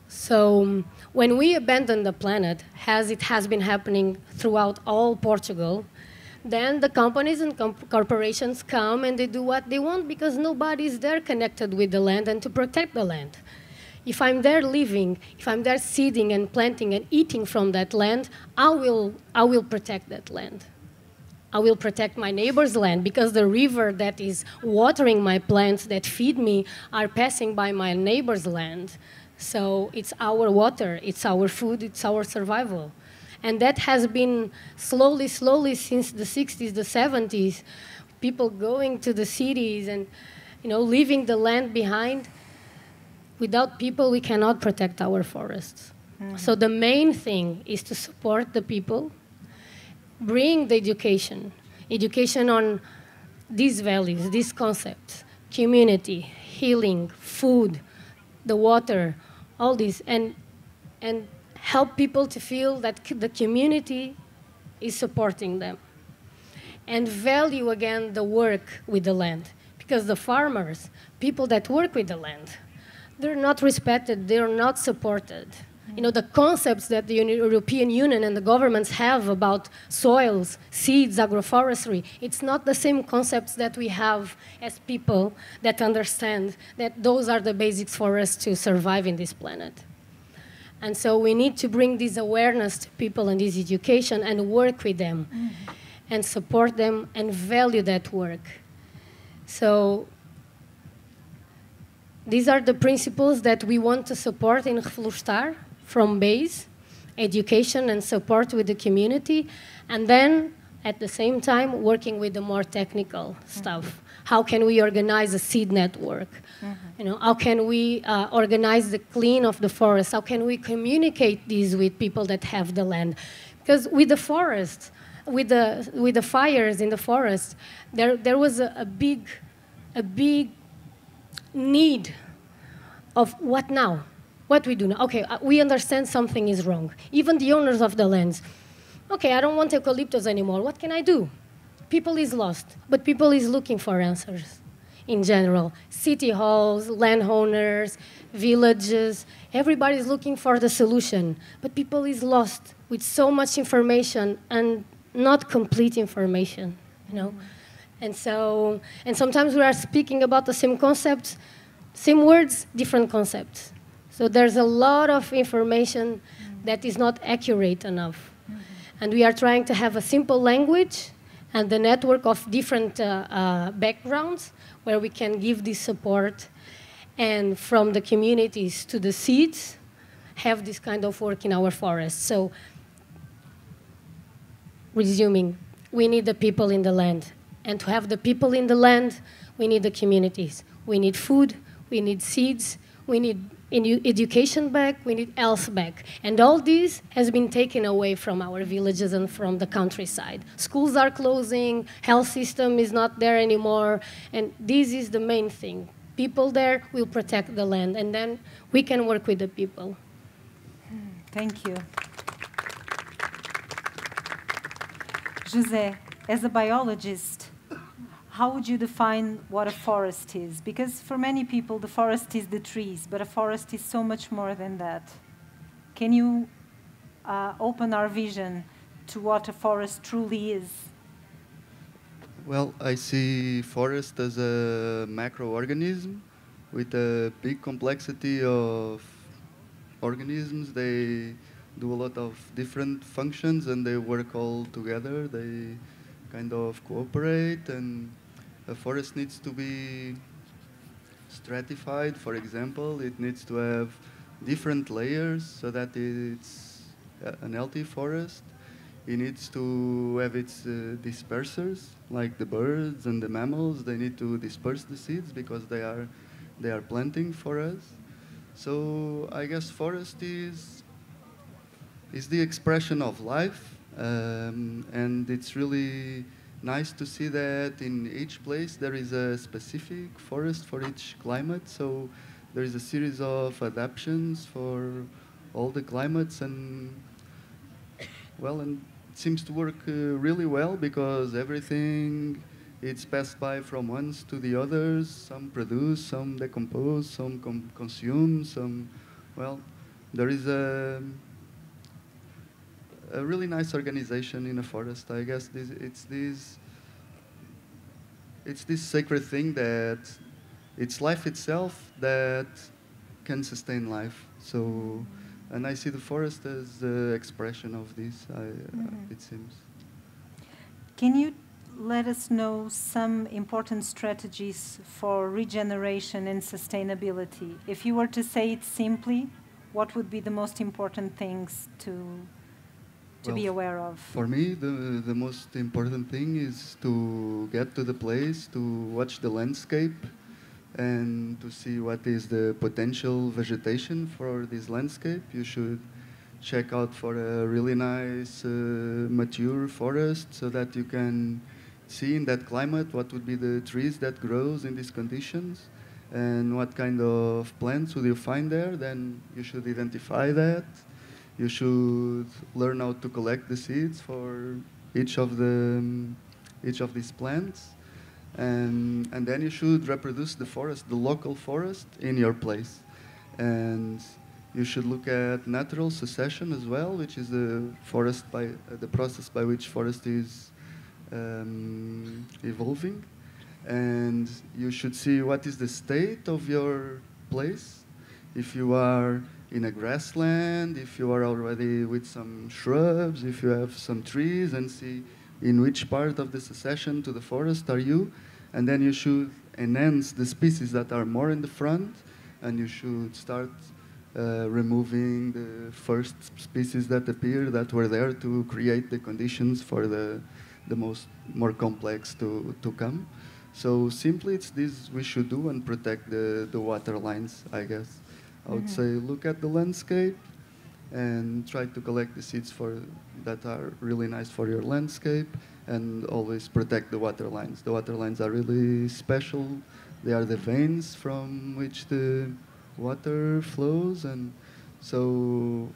So when we abandon the planet, as it has been happening throughout all Portugal, then the companies and corporations come and they do what they want because nobody is there connected with the land and to protect the land. If I'm there living, if I'm there seeding and planting and eating from that land, I will protect that land. I will protect my neighbor's land because the river that is watering my plants that feed me are passing by my neighbor's land. So it's our water, it's our food, it's our survival. And that has been slowly since the 60s, the 70s, people going to the cities and leaving the land behind. Without people, we cannot protect our forests. Mm-hmm. So the main thing is to support the people, bring the education on these values, these concepts, community, healing, food, the water, all this, and help people to feel that the community is supporting them. And value, again, the work with the land. Because the farmers, people that work with the land, they're not respected, they're not supported. The concepts that the European Union and the governments have about soils, seeds, agroforestry, it's not the same concepts that we have as people that understand that those are the basics for us to survive in this planet. And so we need to bring this awareness to people and this education and work with them and support them and value that work. So these are the principles that we want to support in Reflorestar from base, education and support with the community, and then at the same time working with the more technical stuff. How can we organize a seed network? How can we organize the clean of the forest? How can we communicate these with people that have the land? Because with the forest, with the fires in the forest, there was a big need of what now? What we do now? Okay, we understand something is wrong. Even the owners of the lands. Okay, I don't want eucalyptus anymore. What can I do? People is lost, but people is looking for answers in general. City halls, landowners, villages, everybody is looking for the solution, but people is lost with so much information and not complete information, And sometimes we are speaking about the same concepts, same words, different concepts. So there's a lot of information that is not accurate enough. And we are trying to have a simple language and the network of different backgrounds where we can give this support and from the communities to the seeds have this kind of work in our forests. So resuming, we need the people in the land. And to have the people in the land, we need the communities. We need food, we need seeds, we need education back, we need health back. And all this has been taken away from our villages and from the countryside. Schools are closing, health system is not there anymore, and this is the main thing. People there will protect the land, and then we can work with the people. Thank you. José, as a biologist, how would you define what a forest is? Because for many people, the forest is the trees, but a forest is so much more than that. Can you open our vision to what a forest truly is? Well, I see forest as a macroorganism with a big complexity of organisms. They do a lot of different functions and they work all together. They kind of cooperate, and a forest needs to be stratified, for example. It needs to have different layers so that it's an healthy forest. It needs to have its dispersers, like the birds and the mammals. They need to disperse the seeds because they are planting for us. So I guess forest is the expression of life, and it's really nice to see that in each place there is a specific forest for each climate. So there is a series of adaptations for all the climates, and well, and it seems to work really well because everything it's passed by from ones to the others. Some produce, some decompose, some consume, some, well, there is a really nice organization in a forest. I guess it's this sacred thing that it's life itself that can sustain life. So, and I see the forest as the expression of this, it seems. Can you let us know some important strategies for regeneration and sustainability? If you were to say it simply, what would be the most important things to be aware of? For me, the most important thing is to get to the place, to watch the landscape, and to see what is the potential vegetation for this landscape. You should check out for a really nice mature forest so that you can see in that climate what would be the trees that grows in these conditions and what kind of plants would you find there. Then you should identify that. You should learn how to collect the seeds for each of these plants. And then you should reproduce the forest, the local forest, in your place. And you should look at natural succession as well, which is the process by which forest is evolving. And you should see what is the state of your place. If you are in a grassland, if you are already with some shrubs, if you have some trees, and see in which part of the succession to the forest are you. And then you should enhance the species that are more in the front, and you should start removing the first species that appear that were there to create the conditions for the more complex to come. So simply it's this we should do and protect the water lines, I guess. I would say look at the landscape and try to collect the seeds that are really nice for your landscape, and always protect the water lines. The water lines are really special. They are the veins from which the water flows, and so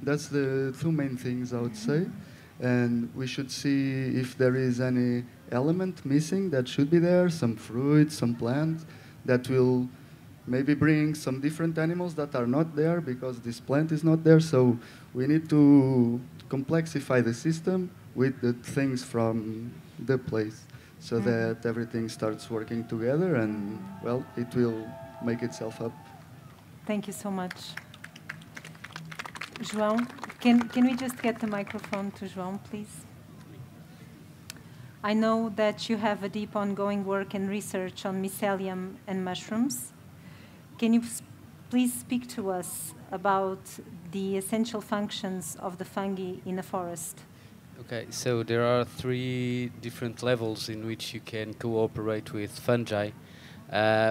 that's the two main things I would say. And we should see if there is any element missing that should be there, some fruit, some plant that will maybe bring some different animals that are not there because this plant is not there. So we need to complexify the system with the things from the place so that everything starts working together, and, well, it will make itself up. Thank you so much. João, can we just get the microphone to João, please? I know that you have a deep ongoing work and research on mycelium and mushrooms. Can you please speak to us about the essential functions of the fungi in a forest? Okay, so there are 3 different levels in which you can cooperate with fungi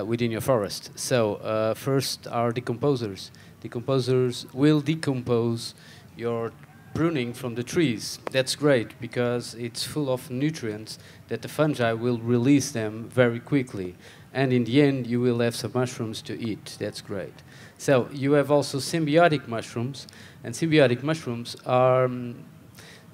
within your forest. So first are decomposers. Decomposers will decompose your pruning from the trees. That's great because it's full of nutrients that the fungi will release them very quickly. And in the end, you will have some mushrooms to eat. That's great. So you have also symbiotic mushrooms, and symbiotic mushrooms are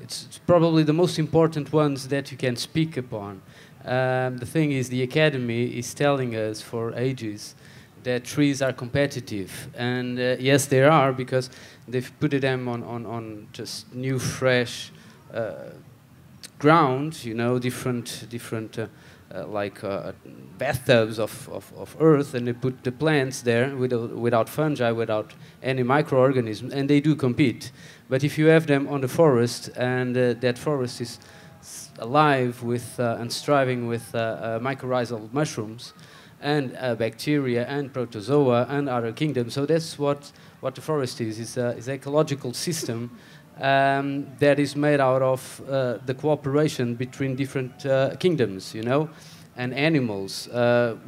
it's probably the most important ones that you can speak upon. The thing is, the academy is telling us for ages that trees are competitive, and yes, they are, because they've put them on just new, fresh ground. You know, different bathtubs of earth, and they put the plants there without fungi, without any microorganisms, and they do compete. But if you have them on the forest, and that forest is alive with and striving with mycorrhizal mushrooms and bacteria and protozoa and other kingdoms, so that's what the forest is an ecological system that is made out of the cooperation between different kingdoms, you know, and animals.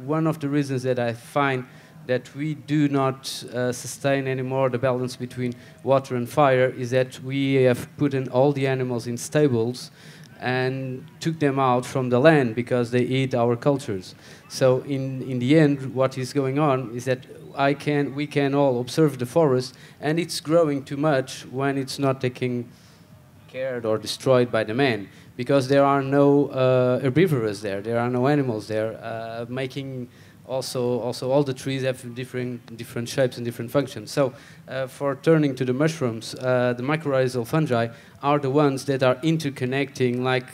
One of the reasons that I find that we do not sustain anymore the balance between water and fire is that we have put in all the animals in stables and took them out from the land because they eat our cultures. So in the end, what is going on is that we can all observe the forest, and it's growing too much when it's not taking cared or destroyed by the man, because there are no herbivores there. There are no animals there, making also all the trees have different shapes and different functions. So for turning to the mushrooms, the mycorrhizal fungi are the ones that are interconnecting like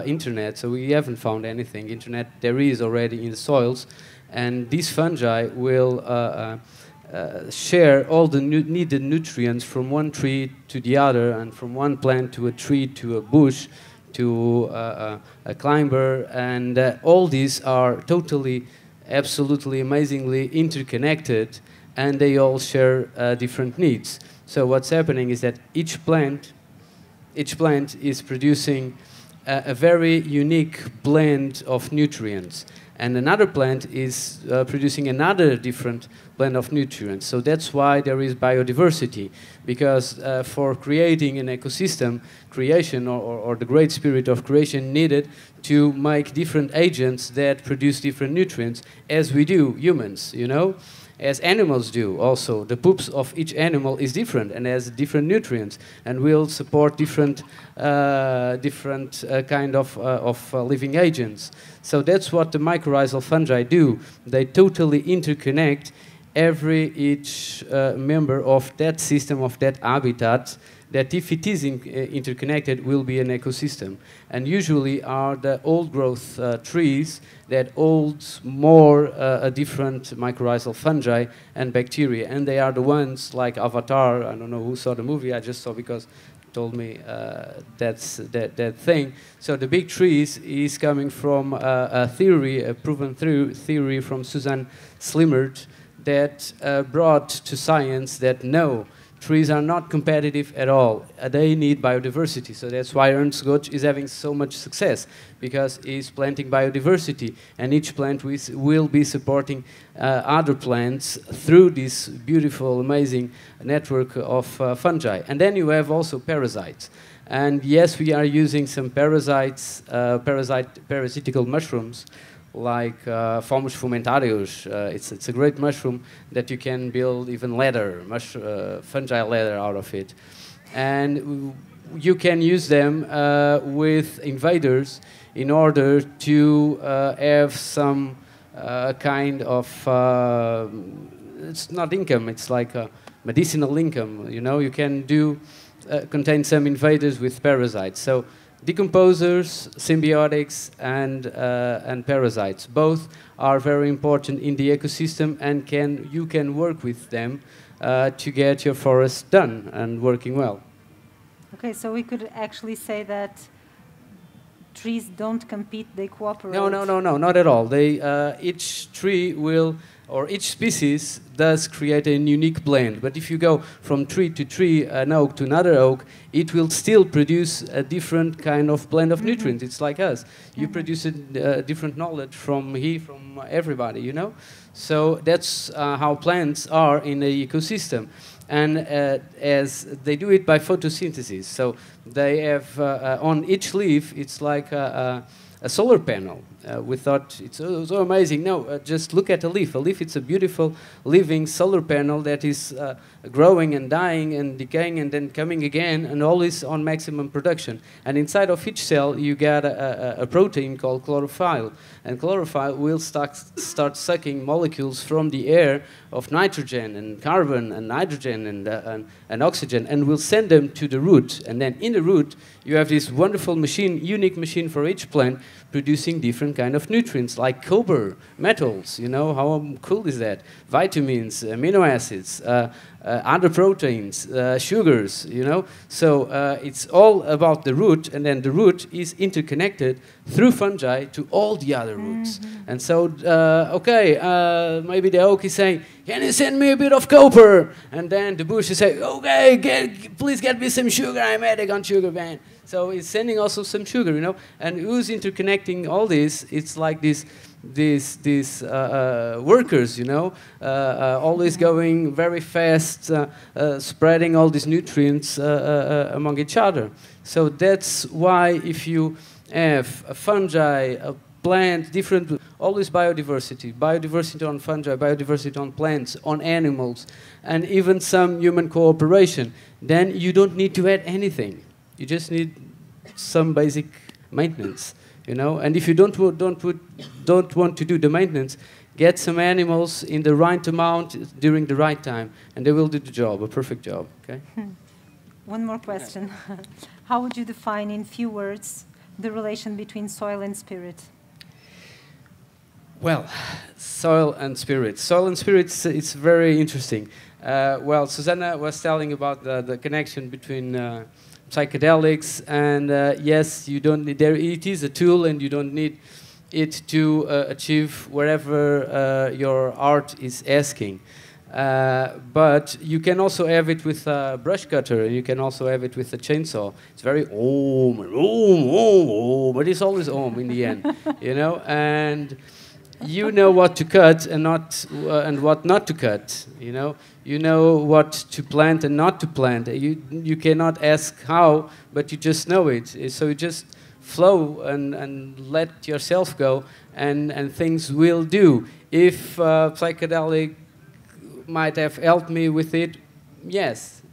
internet. So we haven't found anything. Internet there is already in the soils, and these fungi will share all the needed nutrients from one tree to the other, and from one plant to a tree to a bush to a climber, and all these are totally, absolutely, amazingly interconnected, and they all share different needs. So what's happening is that each plant is producing a very unique blend of nutrients, and another plant is producing another different blend of nutrients. So that's why there is biodiversity, because for creating an ecosystem, creation or the great spirit of creation needed to make different agents that produce different nutrients, as we do, humans, you know, as animals do also. The poops of each animal is different and has different nutrients, and will support different kind of living agents. So that's what the mycorrhizal fungi do. They totally interconnect each member of that system, of that habitat, that if it is interconnected will be an ecosystem. And usually are the old growth trees that hold more different mycorrhizal fungi and bacteria, and they are the ones like Avatar. I don't know who saw the movie, I just saw because told me that's that thing. So the big trees is coming from a theory, a proven theory from Suzanne Slimmert, that brought to science that no, trees are not competitive at all. They need biodiversity. So that's why Ernst Götz is having so much success, because he's planting biodiversity, and each plant will be supporting other plants through this beautiful, amazing network of fungi. And then you have also parasites. And yes, we are using some parasites, parasitical mushrooms, like Fomus fumentarius. It's a great mushroom that you can build even leather, fungi leather out of it. And you can use them with invaders in order to have some kind of, it's not income, it's like a medicinal income. You know, you can contain some invaders with parasites. So decomposers, symbiotics, and parasites. Both are very important in the ecosystem, and you can work with them to get your forest done and working well. Okay, so we could actually say that trees don't compete, they cooperate. No, not at all. Each tree will, or each species does create a unique blend. But if you go from tree to tree, an oak to another oak, it will still produce a different kind of blend of nutrients. It's like us. You produce a different knowledge from everybody, you know? So that's how plants are in the ecosystem. And as they do it by photosynthesis. So they have, on each leaf, it's like a solar panel. We thought it's so amazing. No, just look at a leaf. A leaf, it's a beautiful living solar panel that is growing and dying and decaying and then coming again, and always on maximum production. And inside of each cell, you get a protein called chlorophyll. And chlorophyll will start sucking molecules from the air of nitrogen and carbon and hydrogen and oxygen, and will send them to the root. And then in the root, you have this wonderful machine, unique machine for each plant, producing different kind of nutrients like copper, metals. You know, how cool is that? Vitamins, amino acids, other proteins, sugars, you know. So it's all about the root, and then the root is interconnected through fungi to all the other roots. And so, maybe the oak is saying, can you send me a bit of copper? And then the bush is saying, okay, please get me some sugar, I'm addict on sugar, man. So it's sending also some sugar, you know. And who's interconnecting all this? It's like these workers, you know, always going very fast, spreading all these nutrients among each other. So that's why if you have a fungi, a plant, different, always biodiversity on fungi, biodiversity on plants, on animals, and even some human cooperation, then you don't need to add anything. You just need some basic maintenance, you know. And if you don't want to do the maintenance, get some animals in the right amount during the right time, and they will do the job, a perfect job. Okay. One more question. How would you define in few words the relation between soil and spirit? Well, soil and spirit. Soil and spirit, it's very interesting. Well, Susana was telling about the connection between psychedelics, and yes, you don't need, it is a tool, and you don't need it to achieve wherever your art is asking. But you can also have it with a brush cutter, and you can also have it with a chainsaw. It's very but it's always in the end, you know. And you know what to cut and what not to cut. You know what to plant and not to plant. You cannot ask how, but you just know it. So you just flow and let yourself go, and things will do. If psychedelic might have helped me with it, yes,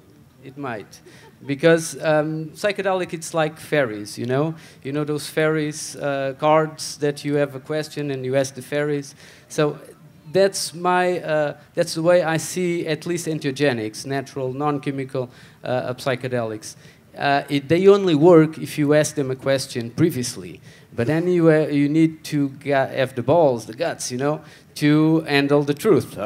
it might. Because psychedelic, it's like fairies, you know those fairies cards that you have a question and you ask the fairies. So that's that's the way I see at least entheogenics, natural, non-chemical psychedelics. They only work if you ask them a question previously. But then you need to have the balls, the guts, to handle the truth.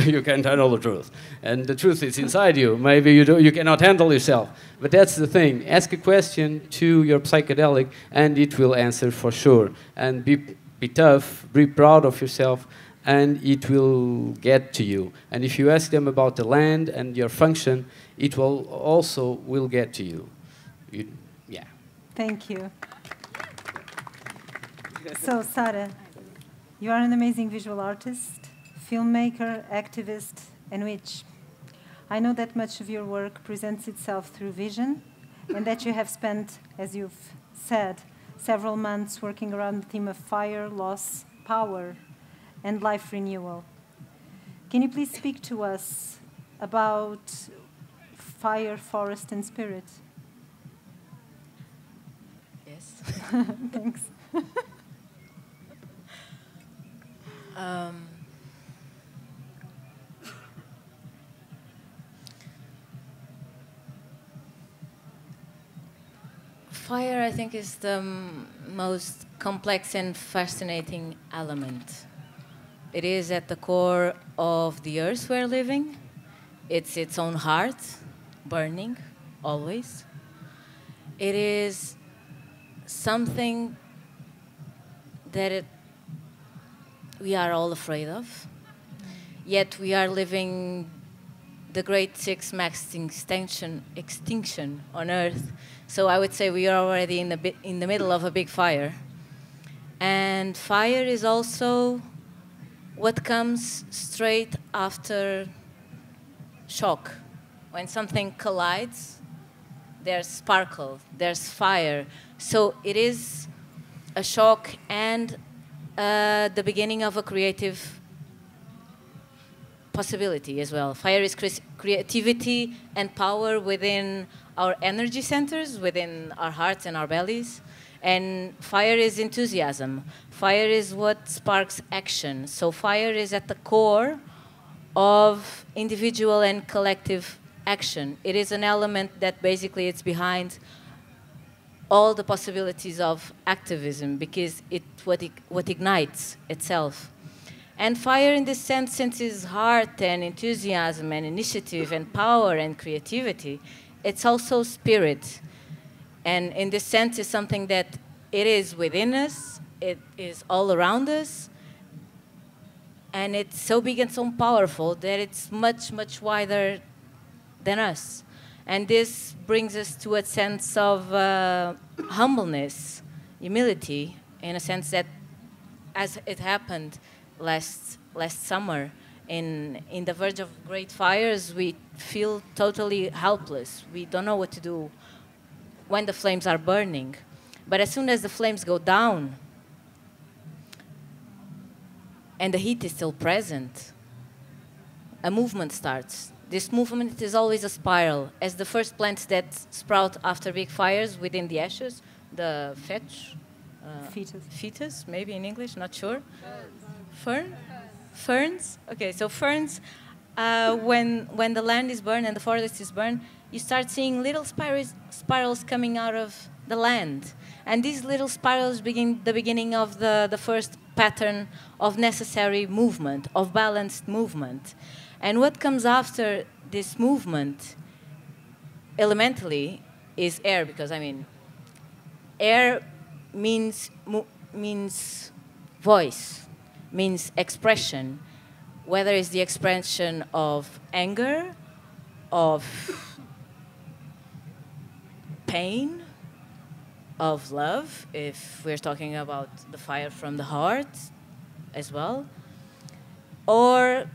You can't handle the truth. And the truth is inside you. Maybe you cannot handle yourself. But that's the thing. Ask a question to your psychedelic, and it will answer for sure. And be tough, be proud of yourself, and it will get to you. And if you ask them about the land and your function, it will also get to you. Yeah. Thank you. So, Sara, you are an amazing visual artist, filmmaker, activist, and witch. I know that much of your work presents itself through vision, and that you have spent, as you've said, several months working around the theme of fire, loss, power, and life renewal. Can you please speak to us about fire, forest, and spirit? Yes. Thanks. Fire, I think, is the most complex and fascinating element. It is at the core of the earth we're living. It's its own heart, burning, always. It is something that we are all afraid of, yet we are living the great sixth mass extinction on Earth. So I would say we are already in the middle of a big fire. And fire is also what comes straight after shock. When something collides, there's sparkle, there's fire. So it is a shock and the beginning of a creative possibility as well. Fire is creativity and power within our energy centers, within our hearts and our bellies. And fire is enthusiasm. Fire is what sparks action. So fire is at the core of individual and collective action. It is an element that basically it's behind all the possibilities of activism, because it's what ignites itself. And fire, in this sense, since it's heart and enthusiasm and initiative and power and creativity, it's also spirit. And in this sense, it's something that it is within us, it is all around us, and it's so big and so powerful that it's much, much wider than us. And this brings us to a sense of humbleness, humility, in a sense that, as it happened last summer, in the verge of great fires, we feel totally helpless. We don't know what to do when the flames are burning. But as soon as the flames go down, and the heat is still present, a movement starts. this movement is always a spiral. As the first plants that sprout after big fires within the ashes, the fetus, maybe in English, not sure. Ferns. Okay, so ferns. When the land is burned and the forest is burned, you start seeing little spirals coming out of the land, and these little spirals begin the beginning of the first pattern of necessary movement, of balanced movement. And what comes after this movement, elementally, is air, because I mean, air means voice, means expression, whether it's the expression of anger, of pain, of love, if we're talking about the fire from the heart as well, or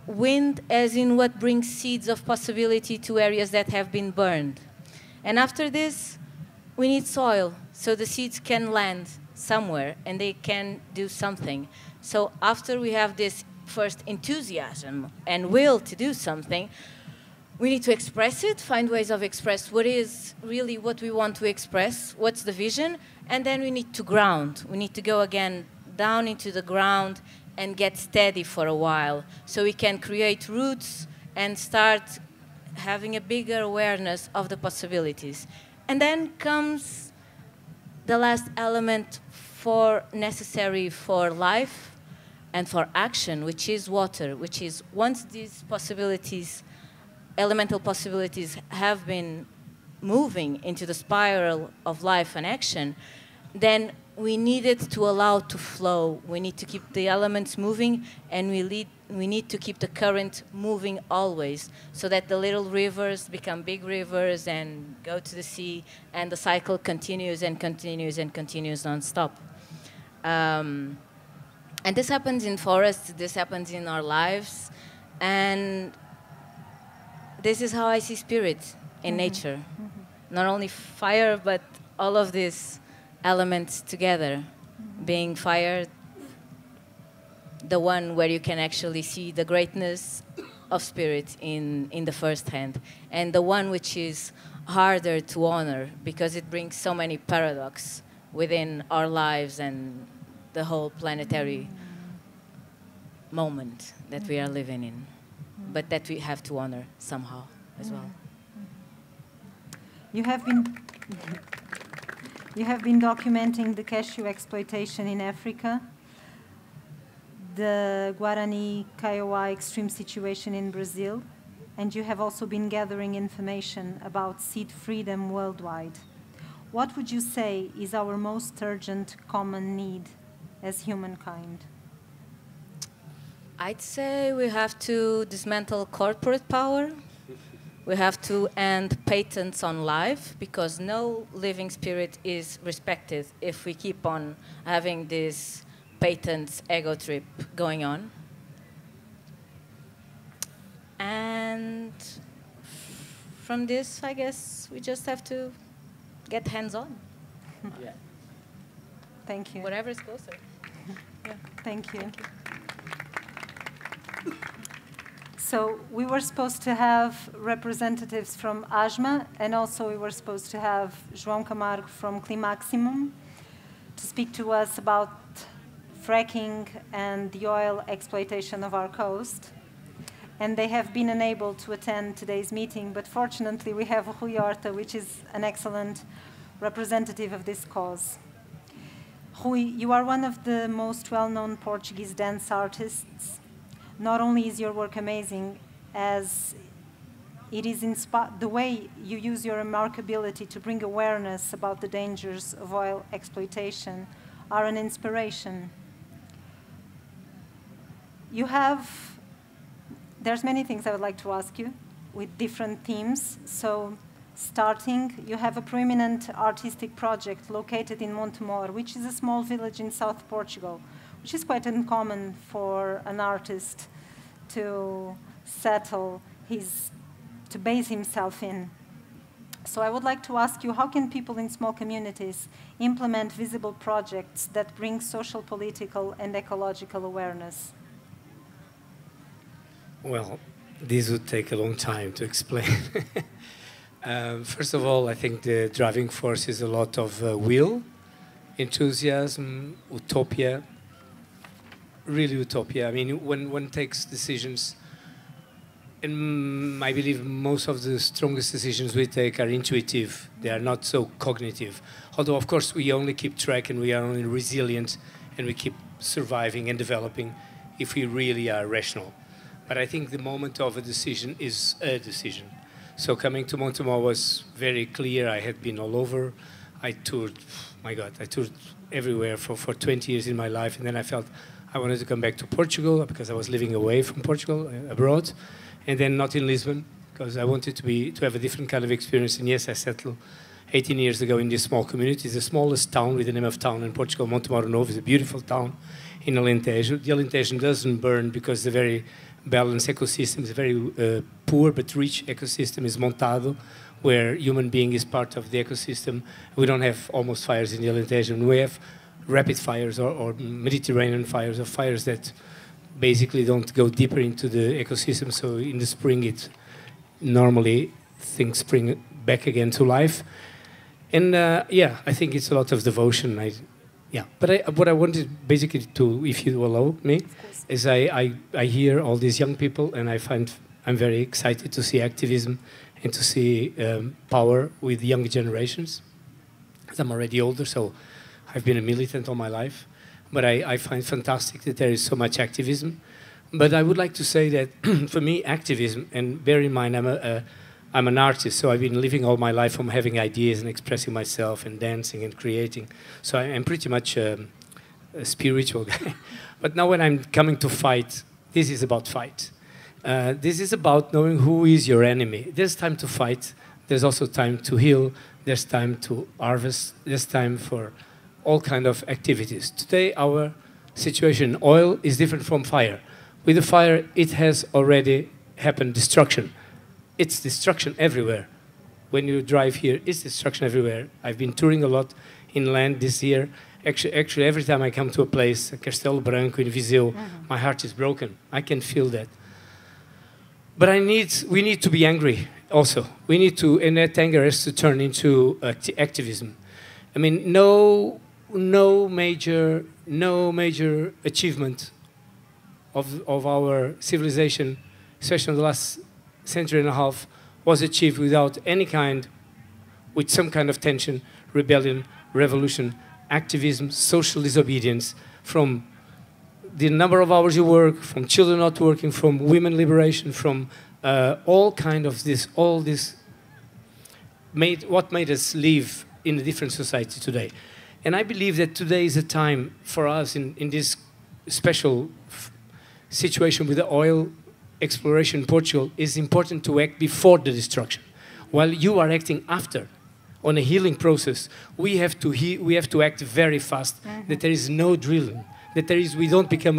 wind as in what brings seeds of possibility to areas that have been burned. And after this, we need soil, so the seeds can land somewhere and they can do something. So after we have this first enthusiasm and will to do something, we need to express it, find ways of express what is really what we want to express, what's the vision, and then we need to ground. We need to go again down into the ground and get steady for a while so we can create roots and start having a bigger awareness of the possibilities. And then comes the last element necessary for life and for action, which is water, which is once these possibilities, elemental possibilities, have been moving into the spiral of life and action, then we need it to allow to flow. We need to keep the elements moving, and we need to keep the current moving always, so that the little rivers become big rivers and go to the sea, and the cycle continues and continues and continues non-stop. And this happens in forests, this happens in our lives, and this is how I see spirit in nature. Not only fire, but all of these elements together, being fire, the one where you can actually see the greatness of spirit in the first hand, and the one which is harder to honor because it brings so many paradox within our lives and the whole planetary moment that we are living in, but that we have to honor somehow as well. You have been documenting the cashew exploitation in Africa, the Guarani Kaiowá extreme situation in Brazil, and you have also been gathering information about seed freedom worldwide. What would you say is our most urgent common need as humankind? I'd say we have to dismantle corporate power. We have to end patents on life, because no living spirit is respected if we keep on having this patents ego trip going on. And from this, I guess, we just have to get hands-on. Yeah. Thank you. Whatever is closer. Yeah. Thank you. Thank you. So we were supposed to have representatives from ASMA, and also we were supposed to have João Camargo from Climaximum to speak to us about fracking and the oil exploitation of our coast. And they have been unable to attend today's meeting, but fortunately we have Rui Horta, which is an excellent representative of this cause. Rui, you are one of the most well-known Portuguese dance artists. Not only is your work amazing, as it is the way you use your remarkability to bring awareness about the dangers of oil exploitation are an inspiration. There's many things I would like to ask you with different themes. So starting, you have a prominent artistic project located in Montemor, which is a small village in South Portugal, which is quite uncommon for an artist to settle to base himself in. So I would like to ask you, how can people in small communities implement visible projects that bring social, political, and ecological awareness? Well, This would take a long time to explain. First of all, I think the driving force is a lot of will, enthusiasm, utopia, really utopia. I mean, when one takes decisions, and I believe most of the strongest decisions we take are intuitive. They are not so cognitive. Although, of course, we only keep track and we are only resilient and we keep surviving and developing if we really are rational. But I think the moment of a decision is a decision. So coming to Montemor was very clear. I had been all over. I toured, my God, I toured everywhere for 20 years in my life. And then I felt I wanted to come back to Portugal because I was living away from Portugal, abroad. And then not in Lisbon, because I wanted to have a different kind of experience. And yes, I settled 18 years ago in this small community. It's the smallest town with the name of town in Portugal. Montemor Novo is a beautiful town in Alentejo. The Alentejo doesn't burn because the very balanced ecosystem is a very poor but rich ecosystem is Montado, where human being is part of the ecosystem. We don't have almost fires in the Alentejo. We have rapid fires or Mediterranean fires, or fires that basically don't go deeper into the ecosystem. So in the spring, it normally things spring back again to life. And yeah, I think it's a lot of devotion. But what I wanted basically to, if you allow me, is I hear all these young people, and I'm very excited to see activism and to see power with younger generations. I'm already older, so I've been a militant all my life. But I find fantastic that there is so much activism. But I would like to say that for me, activism, and bear in mind I'm an artist, so I've been living all my life from having ideas and expressing myself and dancing and creating. So I'm pretty much a spiritual guy. But now when I'm coming to fight, this is about fight. This is about knowing who is your enemy. There's time to fight. There's also time to heal. There's time to harvest. There's time for all kind of activities. Today, our situation, oil, is different from fire. With the fire, it has already happened destruction. It's destruction everywhere. When you drive here, it's destruction everywhere. I've been touring a lot inland this year. Actually, every time I come to a place, Castelo Branco in Viseu, my heart is broken. I can feel that. But we need to be angry also. We need to, and that anger has to turn into activism. I mean, no major achievement of our civilization, especially in the last century and a half, was achieved without with some kind of tension, rebellion, revolution, activism, social disobedience, from the number of hours you work, from children not working, from women liberation, from all kind of this, all this what made us live in a different society today. And I believe that today is a time for us in this special situation with the oil exploration in Portugal. Is important to act before the destruction, while you are acting after, on a healing process. We have to act very fast. That there is no drilling. That we don't become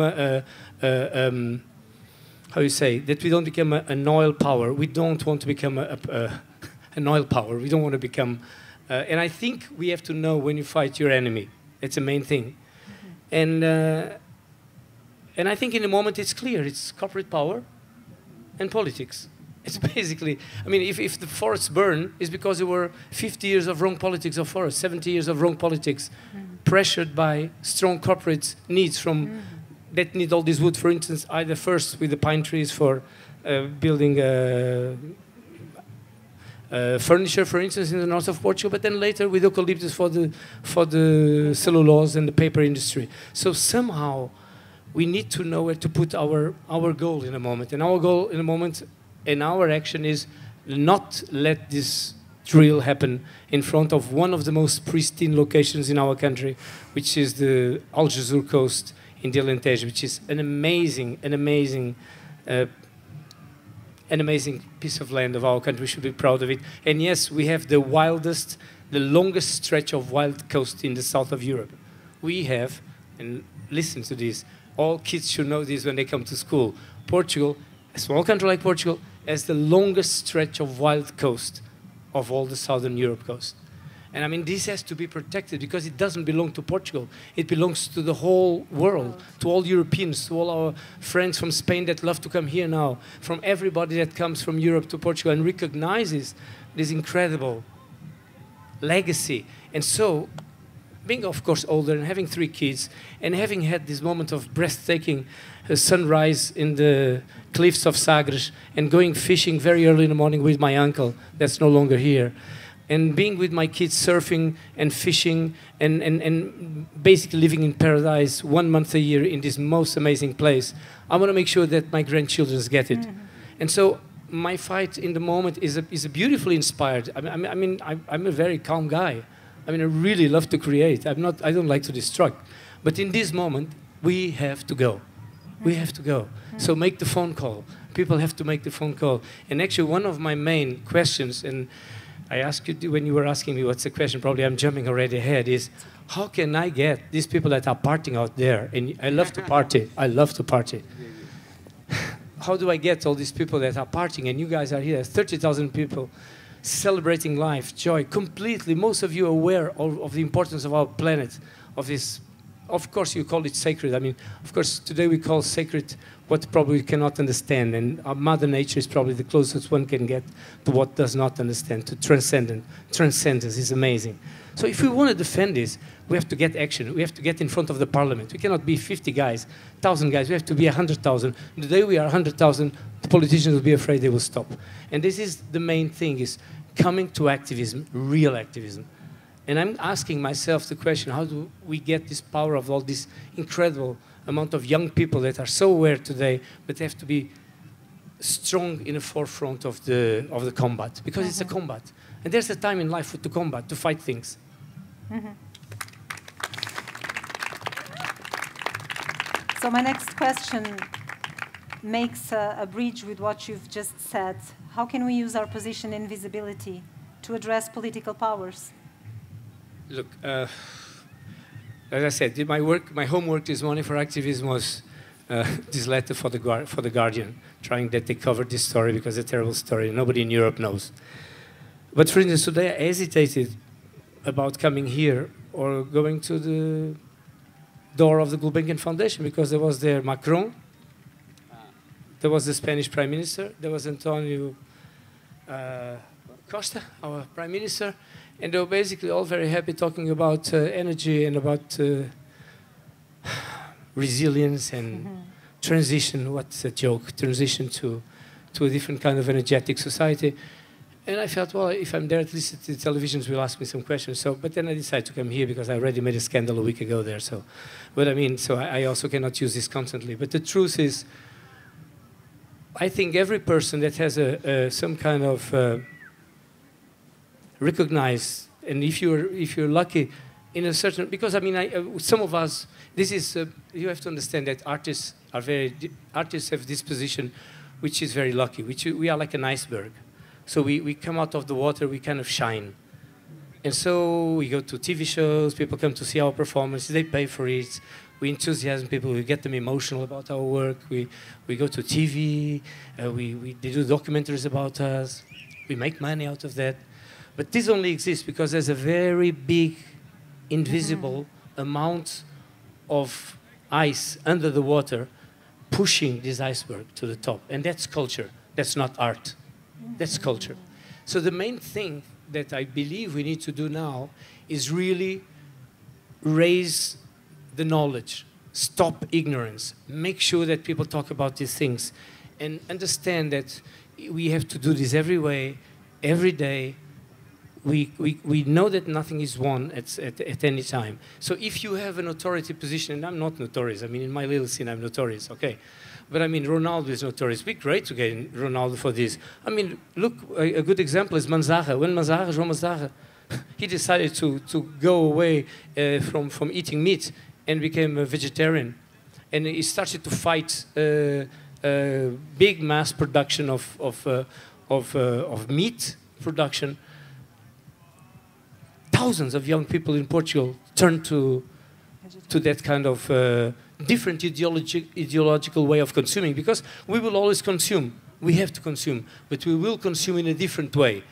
how you say, that we don't become an oil power. We don't want to become an oil power. We don't want to become. And I think we have to know when you fight your enemy. It's the main thing. And I think in the moment it's clear. It's corporate power and politics. It's basically, I mean, if the forests burn, it's because there were 50 years of wrong politics of forests, 70 years of wrong politics, pressured by strong corporate needs from that need all this wood, for instance, either first with the pine trees for building furniture, for instance, in the north of Portugal, but then later with eucalyptus for the cellulose and the paper industry. So somehow we need to know where to put our goal in a moment. And our goal in a moment, and our action, is not let this drill happen in front of one of the most pristine locations in our country, which is the Algesur coast in the Alentejo, which is an amazing piece of land of our country. We should be proud of it. And yes, we have the longest stretch of wild coast in the south of Europe. We have, and listen to this, all kids should know this when they come to school. Portugal, a small country like Portugal, has the longest stretch of wild coast of all the southern Europe coast. And I mean, this has to be protected because it doesn't belong to Portugal. It belongs to the whole world, to all Europeans, to all our friends from Spain that love to come here now, from everybody that comes from Europe to Portugal and recognizes this incredible legacy. And so, being, of course, older and having 3 kids and having had this moment of breathtaking sunrise in the cliffs of Sagres and going fishing very early in the morning with my uncle that's no longer here, and being with my kids surfing and fishing and basically living in paradise 1 month a year in this most amazing place, I want to make sure that my grandchildren get it. And so my fight in the moment is a beautifully inspired. I'm a very calm guy. I mean, I really love to create. I don't like to destruct. But in this moment, we have to go. We have to go. So make the phone call. People have to make the phone call. And actually, one of my main questions, and I asked you when you were asking me what's the question, probably I'm jumping already ahead, is how can I get these people that are partying out there? And I love to party. I love to party. How do I get all these people that are partying? And you guys are here, 30,000 people celebrating life, joy, completely. Most of you are aware of the importance of our planet, of this. Of course, you call it sacred. I mean, of course, today we call sacred what probably we cannot understand. And our Mother Nature is probably the closest one can get to what does not understand, to transcendent. Transcendence is amazing. So if we want to defend this, we have to get action. We have to get in front of the parliament. We cannot be 50 guys, 1,000 guys. We have to be 100,000. The day we are 100,000, the politicians will be afraid they will stop. And this is the main thing, is coming to activism, real activism. And I'm asking myself the question, how do we get this power of all this incredible amount of young people that are so aware today, but have to be strong in the forefront of the combat? Because it's a combat. And there's a time in life to combat, to fight things. So my next question makes a bridge with what you've just said. How can we use our position in visibility to address political powers? Look, as I said, my homework this morning for activism was this letter for the Guardian, trying that they covered this story because it's a terrible story. Nobody in Europe knows. But for instance, today I hesitated about coming here or going to the door of the Gulbenkian Foundation because there was there Macron, there was the Spanish Prime Minister, there was Antonio Costa, our Prime Minister, and they were basically all very happy talking about energy and about resilience and transition. What's a joke? Transition to a different kind of energetic society. And I felt, well, if I'm there, at least the televisions will ask me some questions. So, but then I decided to come here because I already made a scandal a week ago there. So, but I mean, so I also cannot use this constantly. But the truth is, I think every person that has some kind of recognized, and if you're lucky, in a certain, because I mean, some of us, this is you have to understand that artists have this position, which is very lucky. We are like an iceberg. So we come out of the water, we kind of shine. And so we go to TV shows, people come to see our performances, they pay for it. We enthusiasm people, we get them emotional about our work. We go to TV, they do documentaries about us. We make money out of that. But this only exists because there's a very big, invisible amount of ice under the water pushing this iceberg to the top. And that's culture, that's not art. That's culture. So the main thing that I believe we need to do now is really raise the knowledge, stop ignorance, make sure that people talk about these things, and understand that we have to do this every day. We know that nothing is won at any time. So if you have an authority position, and I'm not notorious, I mean, in my little scene, I'm notorious, okay? But I mean, Ronaldo is notorious. It'd be great to get Ronaldo for this. I mean, look, a good example is Manzarra. When João Manzarra, he decided to go away from eating meat and became a vegetarian. And he started to fight big mass production of meat production. Thousands of young people in Portugal turned to that kind of different ideological way of consuming, because we will always consume. We have to consume, but we will consume in a different way,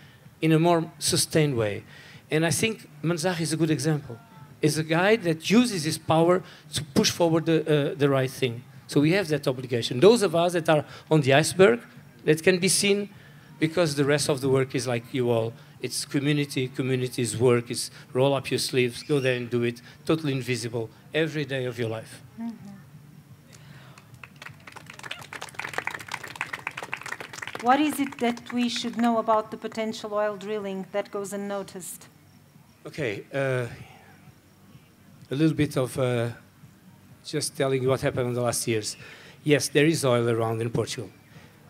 in a more sustained way. And I think Manzar is a good example. Is a guy that uses his power to push forward the right thing. So we have that obligation. Those of us that are on the iceberg, that can be seen because the rest of the work is like you all. It's community's work. It's roll up your sleeves, go there and do it. Totally invisible every day of your life. Mm-hmm. What is it that we should know about the potential oil drilling that goes unnoticed? Okay, a little bit of just telling you what happened in the last years. Yes, there is oil around in Portugal.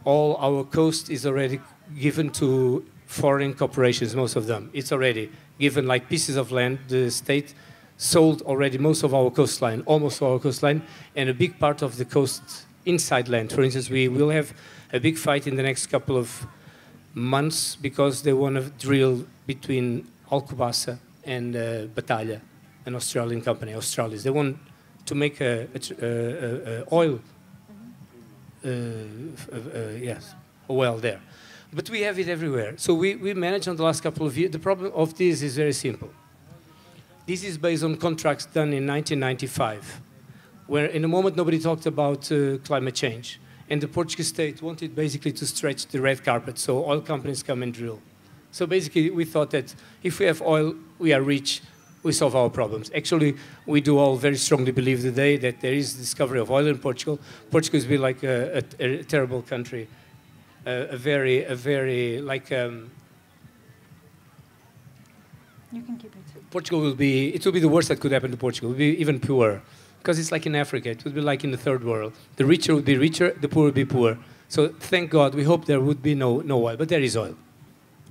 All our coast is already given to foreign corporations, most of them. It's already given like pieces of land. The state sold already most of our coastline, almost our coastline, and a big part of the coast inside land. For instance, we will have a big fight in the next couple of months because they want to drill between Alcobaça and Batalha, an Australian company, Australis. They want to make a oil, yes, a well there. But we have it everywhere. So we managed on the last couple of years. The problem of this is very simple. This is based on contracts done in 1995, where in a moment nobody talked about climate change. And the Portuguese state wanted basically to stretch the red carpet, so oil companies come and drill. So basically we thought that if we have oil, we are rich, we solve our problems. Actually, we do all very strongly believe today that there is discovery of oil in Portugal. Portugal has been like a terrible country, a very like... You can keep it. Portugal will be the worst that could happen to Portugal. It will be even poorer. Because it's like in Africa, it would be like in the third world. The richer would be richer, the poor would be poor. So thank God, we hope there would be no oil, but there is oil.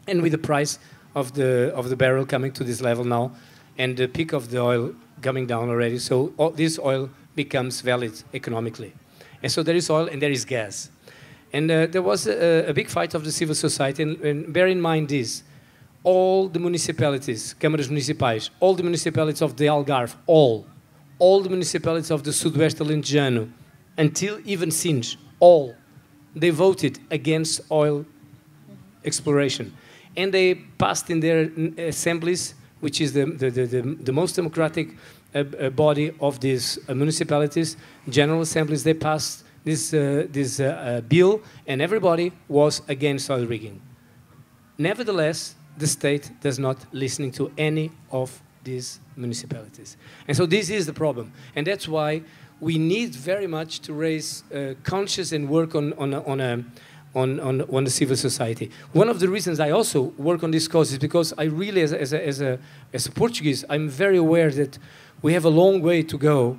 And with the price of the barrel coming to this level now, and the peak of the oil coming down already, so this oil becomes valid economically. And so there is oil and there is gas. And there was a big fight of the civil society, and bear in mind this, all the municipalities, câmaras municipais, all the municipalities of the Algarve, all the municipalities of the Sudoeste Alentejano, until even Sines, all, they voted against oil exploration. And they passed in their assemblies, which is the most democratic body of these municipalities, general assemblies, they passed this bill, and everybody was against oil rigging. Nevertheless, the state does not listen to any of these municipalities. And so this is the problem. And that's why we need very much to raise conscious and work on the civil society. One of the reasons I also work on this cause is because I really, as a Portuguese, I'm very aware that we have a long way to go.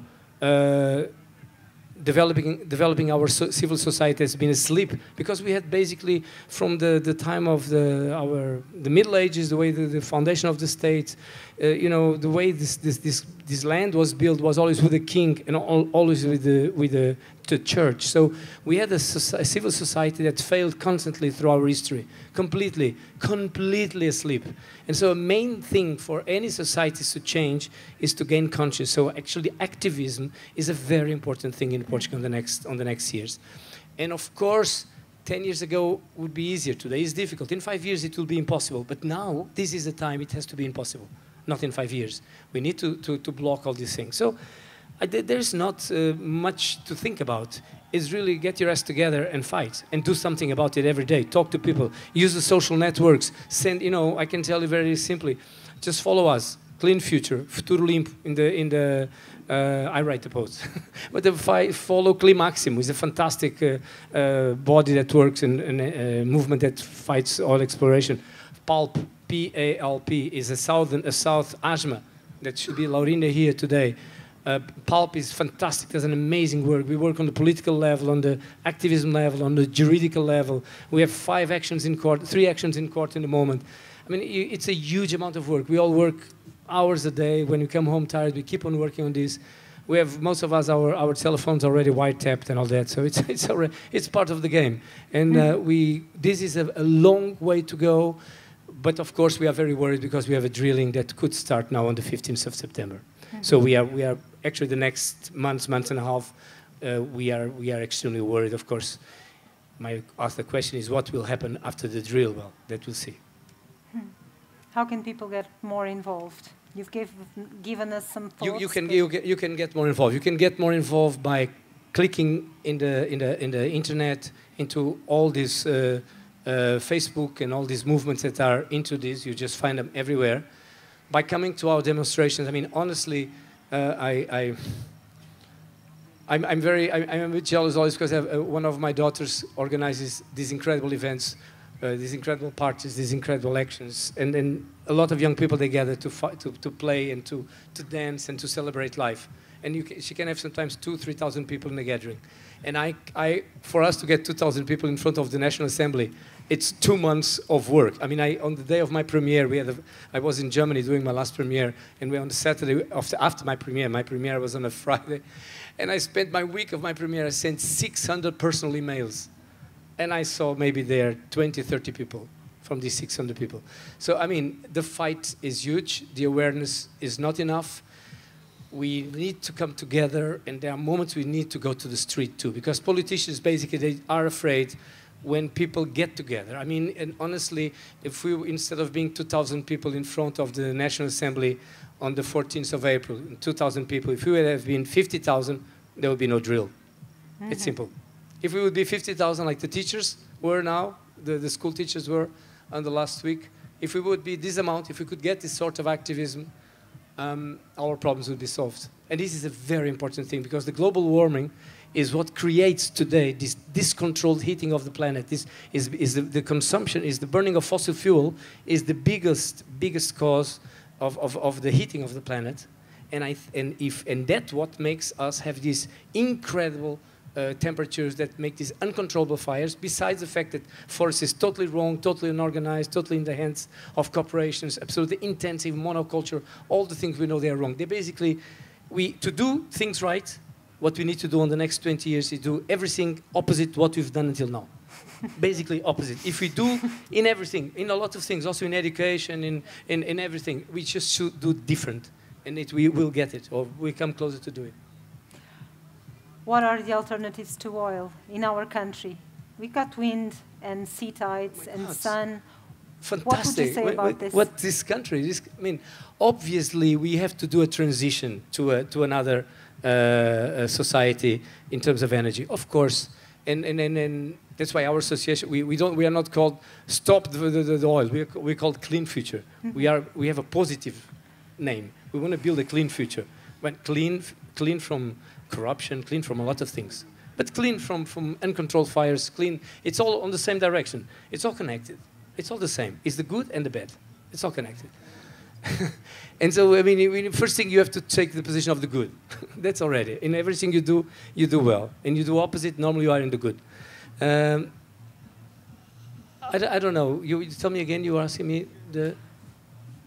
Developing our civil society has been asleep because we had basically from the time of the Middle Ages, the way the foundation of the state, you know, the way this land was built was always with the king and always with the church. So we had a civil society that failed constantly through our history, completely asleep. And so a main thing for any societies to change is to gain conscience. So actually activism is a very important thing in Portugal on the next years. And of course, 10 years ago would be easier. Today is difficult. In 5 years it will be impossible. But now, this is the time it has to be impossible. Not in 5 years. We need to block all these things. So there's not much to think about. It's really get your ass together and fight and do something about it every day. Talk to people. Use the social networks. Send, you know, I can tell you very simply, just follow us. Clean Future, Futuro Limpo I write the post. But follow Climaximo. It's a fantastic body that works and a movement that fights oil exploration. Pulp, P-A-L-P, is a South Asthma that should be Laurinda here today. Pulp is fantastic, does an amazing work. We work on the political level, on the activism level, on the juridical level. We have 3 actions in court in the moment. I mean, it's a huge amount of work. We all work hours a day. When you come home tired, we keep on working on this. We have, most of us, our telephones already wiretapped and all that, so it's part of the game. And this is a long way to go, but of course we are very worried because we have a drilling that could start now on the 15th of September. So we are actually the next month and a half, we are extremely worried, of course. My other question is what will happen after the drill? Well, that we'll see. How can people get more involved? You've given us some thoughts. You can get more involved. You can get more involved by clicking in the internet into all these Facebook and all these movements that are into this. You just find them everywhere. By coming to our demonstrations, I mean, honestly, I'm a bit jealous always because one of my daughters organizes these incredible events, these incredible parties, these incredible actions, and then a lot of young people they gather to play and to dance and to celebrate life. And she can have sometimes 2,000-3,000 people in a gathering. And for us to get 2,000 people in front of the National Assembly, it's 2 months of work. I mean, on the day of my premiere, I was in Germany doing my last premiere, and on the Saturday after my premiere was on a Friday, and I spent my week of my premiere, I sent 600 personal emails, and I saw maybe there 20, 30 people from these 600 people. So, I mean, the fight is huge. The awareness is not enough. We need to come together, and there are moments we need to go to the street too, because politicians basically they are afraid when people get together. I mean, and honestly, if we, instead of being 2,000 people in front of the National Assembly on the 14th of April, 2,000 people, if we would have been 50,000, there would be no drill. Mm-hmm. It's simple. If we would be 50,000 like the teachers were now, the school teachers were on the last week, if we would be this amount, if we could get this sort of activism, our problems would be solved. And this is a very important thing, because the global warming is what creates today this discontrolled heating of the planet. This is the consumption, is the burning of fossil fuel, is the biggest cause of the heating of the planet. And that's what makes us have these incredible temperatures that make these uncontrollable fires, besides the fact that forest is totally wrong, totally unorganized, totally in the hands of corporations, absolutely intensive, monoculture, all the things we know they are wrong. They basically, to do things right, what we need to do in the next 20 years is do everything opposite what we've done until now. Basically opposite. If we do in everything, in a lot of things, also in education, in everything, we just should do different. And we will get it, or we come closer to do it. What are the alternatives to oil in our country? We got wind and sea tides and sun. Fantastic. What would you say about this? What this country? I mean, obviously we have to do a transition to another society in terms of energy, of course. And that's why our association we are not called Stop the Oil. We're called Clean Future. Mm-hmm. We have a positive name. We want to build a clean future, but clean from corruption, clean from a lot of things, but clean from uncontrolled fires, clean. It's all on the same direction. It's all connected. It's all the same. It's the good and the bad. It's all connected. And so, I mean, first thing you have to take the position of the good. That's already. In everything you do well. And you do opposite, normally you are in the good. I don't know. You tell me again, you were asking me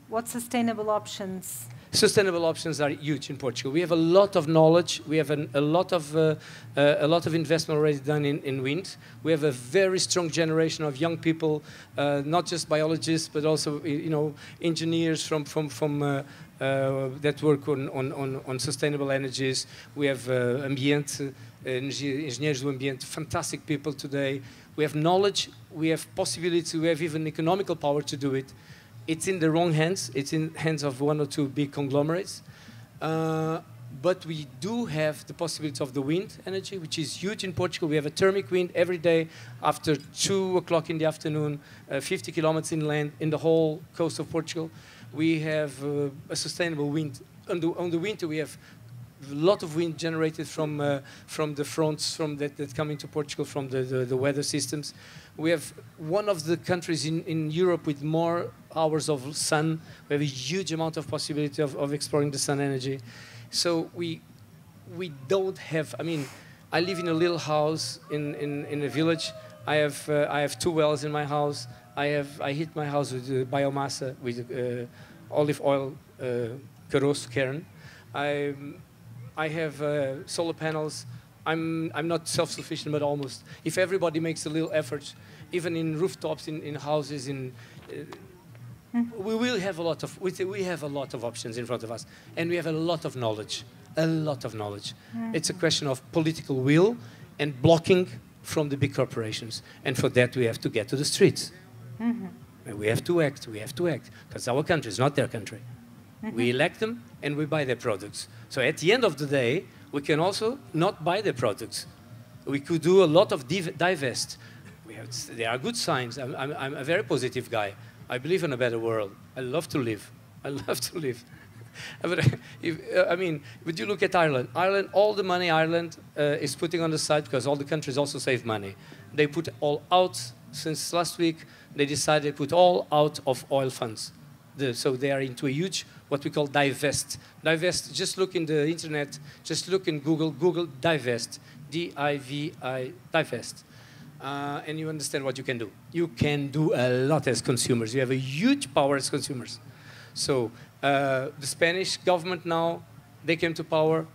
what sustainable options? Sustainable options are huge in Portugal. We have a lot of knowledge. We have a lot of investment already done in wind. We have a very strong generation of young people, not just biologists, but also engineers from that work on sustainable energies. We have engineers do ambiente, fantastic people today. We have knowledge. We have possibility. We have even economical power to do it. It's in the wrong hands. It's in hands of one or two big conglomerates. But we do have the possibility of the wind energy, which is huge in Portugal. We have a thermic wind every day after 2 o'clock in the afternoon, 50 kilometers inland in the whole coast of Portugal. We have a sustainable wind. On the winter, we have a lot of wind generated from the fronts that come into Portugal from the weather systems. We have one of the countries in Europe with more hours of sun. We have a huge amount of possibility of exploring the sun energy. So we don't have, I mean, I live in a little house in a village. I have 2 wells in my house. I heat my house with biomassa, with olive oil, caroço, kernel. I have solar panels. I'm not self-sufficient, but almost. If everybody makes a little effort, even in rooftops, in houses, we will have a lot of. We have a lot of options in front of us, and we have a lot of knowledge. A lot of knowledge. Mm-hmm. It's a question of political will and blocking from the big corporations, and for that we have to get to the streets. Mm-hmm. And we have to act, because our country is not their country. We elect them and we buy their products. So at the end of the day, we can also not buy their products. We could do a lot of divest. There are good signs. I'm a very positive guy. I believe in a better world. I love to live. I love to live. But I mean, would you look at Ireland? Ireland, all the money Ireland is putting on the side, because all the countries also save money. They put all out. Since last week, they decided to put all out of oil funds. So they are into a huge, what we call divest. Divest, just look in the internet, just look in Google, Google divest, D-I-V-I, divest. And you understand what you can do. You can do a lot as consumers. You have a huge power as consumers. So the Spanish government now, they came to power.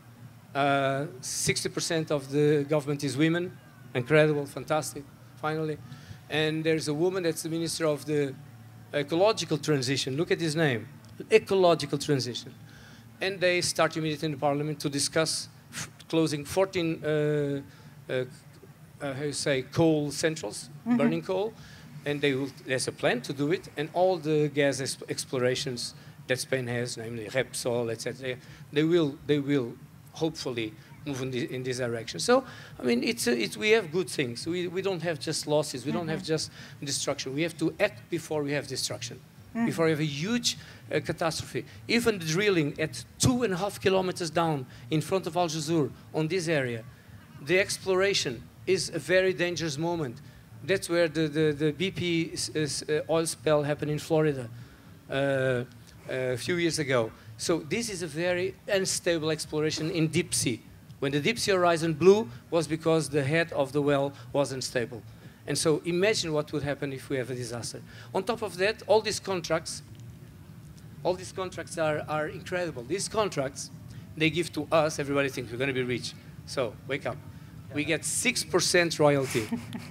60% of the government is women. Incredible, fantastic, finally. And there's a woman that's the minister of the ecological transition. Look at his name, ecological transition. And they start immediately in the parliament to discuss closing 14 how you say, coal centrals, burning coal, and there's a plan to do it, and all the gas explorations that Spain has, namely Repsol, etc., they will hopefully move in this direction. So, I mean, we have good things. We don't have just losses. We don't have just destruction. We have to act before we have destruction, before we have a huge catastrophe. Even the drilling at 2.5 kilometers down in front of Algesur on this area, the exploration is a very dangerous moment. That's where the BP oil spill happened in Florida a few years ago. So this is a very unstable exploration in deep sea. When the deep sea horizon blew was because the head of the well wasn't stable. And so imagine what would happen if we have a disaster. On top of that, all these contracts are incredible. These contracts, they give to us, everybody thinks we're going to be rich. So wake up. We get 6% royalty.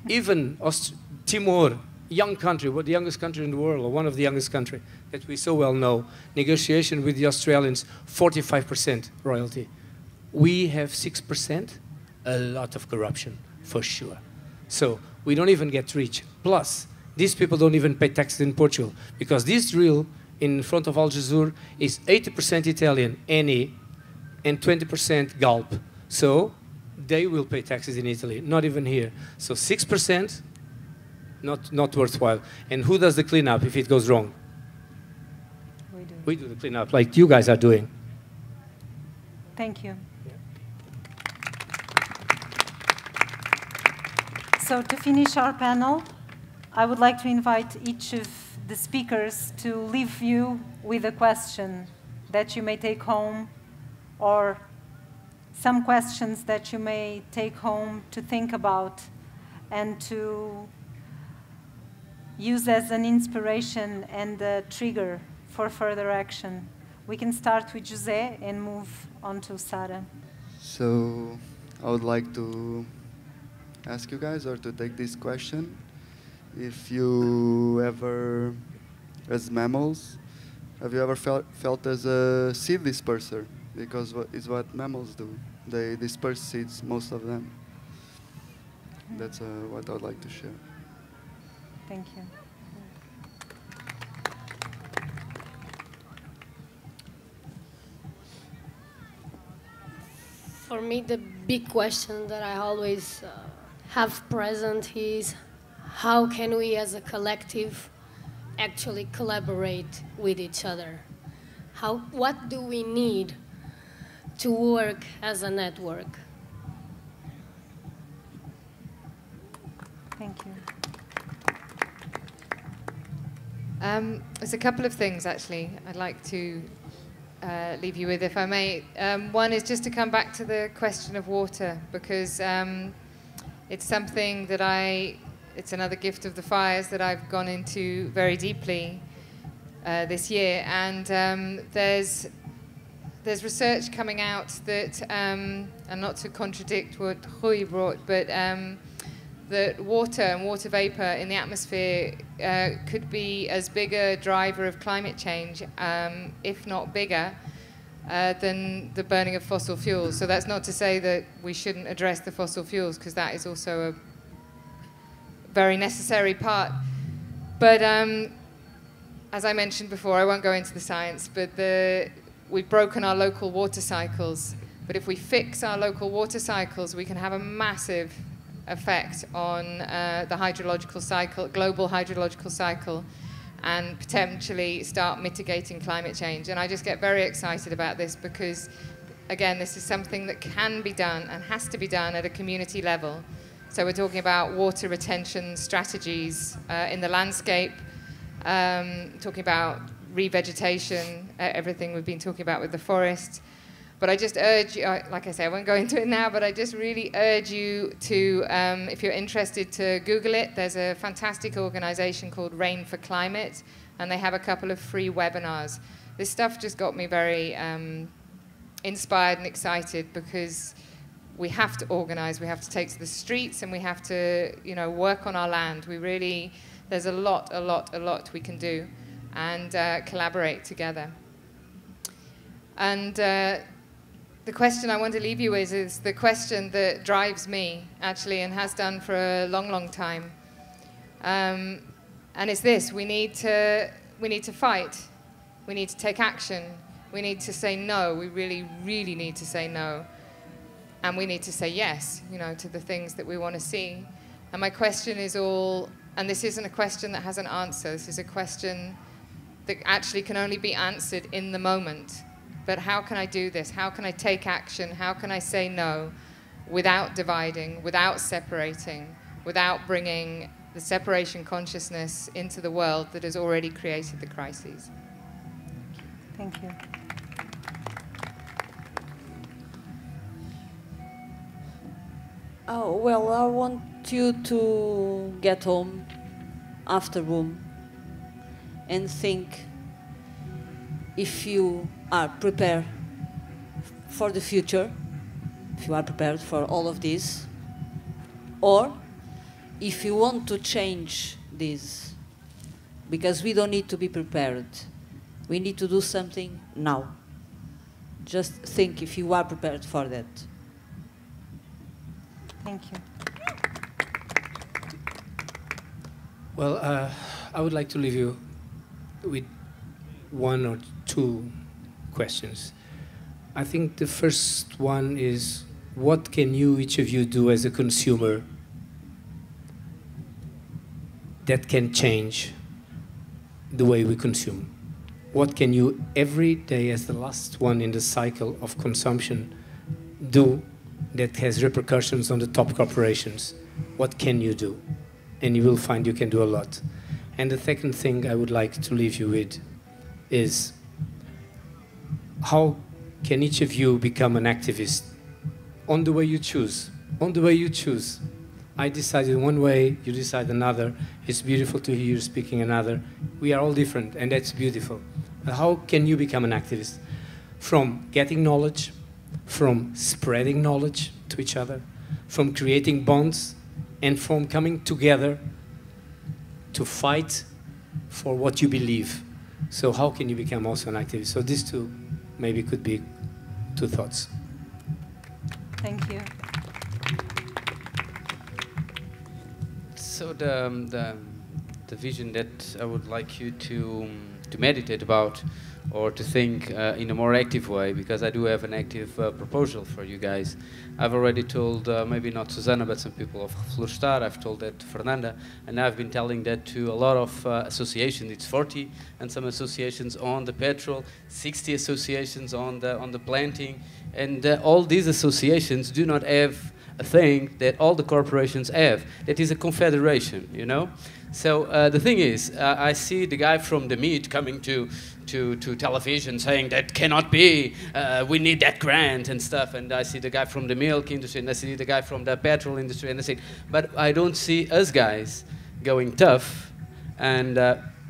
Even Timor, young country, the youngest country in the world, or one of the youngest countries that we so well know, negotiation with the Australians, 45% royalty. We have 6%, a lot of corruption, for sure. So we don't even get rich. Plus, these people don't even pay taxes in Portugal, because this drill in front of Algesur is 80% Italian, NE, and 20% Galp. So they will pay taxes in Italy, not even here. So 6%, not worthwhile. And who does the cleanup if it goes wrong? We do. We do the cleanup, like you guys are doing. Thank you. So to finish our panel, I would like to invite each of the speakers to leave you with a question that you may take home, or some questions that you may take home to think about and to use as an inspiration and a trigger for further action. We can start with José and move on to Sara. So I would like to ask you guys, or to take this question, if you ever, as mammals, have you ever felt as a seed disperser? Because it's what mammals do. They disperse seeds, most of them. That's what I would like to share. Thank you. For me, the big question that I always have present is, how can we as a collective actually collaborate with each other? What do we need to work as a network? Thank you. There's a couple of things, actually, I'd like to leave you with, if I may. One is just to come back to the question of water, because it's something that it's another gift of the fires that I've gone into very deeply this year. And there's research coming out that, and not to contradict what Rui brought, but that water and water vapor in the atmosphere could be as big a driver of climate change, if not bigger, than the burning of fossil fuels. So that's not to say that we shouldn't address the fossil fuels, because that is also a very necessary part. But as I mentioned before, I won't go into the science, but we've broken our local water cycles. But if we fix our local water cycles, we can have a massive effect on the hydrological cycle, global hydrological cycle, and potentially start mitigating climate change. And I just get very excited about this because, again, this is something that can be done and has to be done at a community level. So we're talking about water retention strategies in the landscape, talking about revegetation, everything we've been talking about with the forest. But I just urge you, like I say, I won't go into it now, but I just really urge you to, if you're interested, to Google it. There's a fantastic organization called Rain for Climate, and they have a couple of free webinars. This stuff just got me very inspired and excited because we have to organize, we have to take to the streets, and we have to, you know, work on our land. We really, there's a lot we can do, and collaborate together. And the question I want to leave you with is the question that drives me, actually, and has done for a long time. And it's this: we need to fight. We need to take action. We need to say no. We really need to say no. And we need to say yes, you know, to the things that we want to see. And my question is all, and this isn't a question that has an answer. This is a question that actually can only be answered in the moment. But how can I do this? How can I take action? How can I say no without dividing, without separating, without bringing the separation consciousness into the world that has already created the crises? Thank you. Oh, well, I want you to get home after room and think if you are prepared for the future, if you are prepared for all of this, or if you want to change this, because we don't need to be prepared. We need to do something now. Just think if you are prepared for that. Thank you. Well, I would like to leave you with one or two questions. I think the first one is, what can you, each of you, do as a consumer that can change the way we consume? What can you, every day as the last one in the cycle of consumption, do that has repercussions on the top corporations? What can you do? And you will find you can do a lot. And the second thing I would like to leave you with is, how can each of you become an activist on the way you choose? On the way you choose. I decided one way, you decide another. It's beautiful to hear you speaking another. We are all different, and that's beautiful. How can you become an activist? From getting knowledge, from spreading knowledge to each other, from creating bonds, and from coming together to fight for what you believe. So how can you become also an activist? So these two maybe could be two thoughts. Thank you. So the vision that I would like you to meditate about, or to think in a more active way, because I do have an active proposal for you guys. I've already told, maybe not Susana, but some people of Reflorestar. I've told that to Fernanda, and I've been telling that to a lot of associations. It's 40, and some associations on the petrol, 60 associations on the planting, and all these associations do not have a thing that all the corporations have. That is a confederation, you know? So the thing is, I see the guy from the meat coming to television saying that cannot be, we need that grant and stuff, and I see the guy from the milk industry, and I see the guy from the petrol industry, and I say, but I don't see us guys going tough and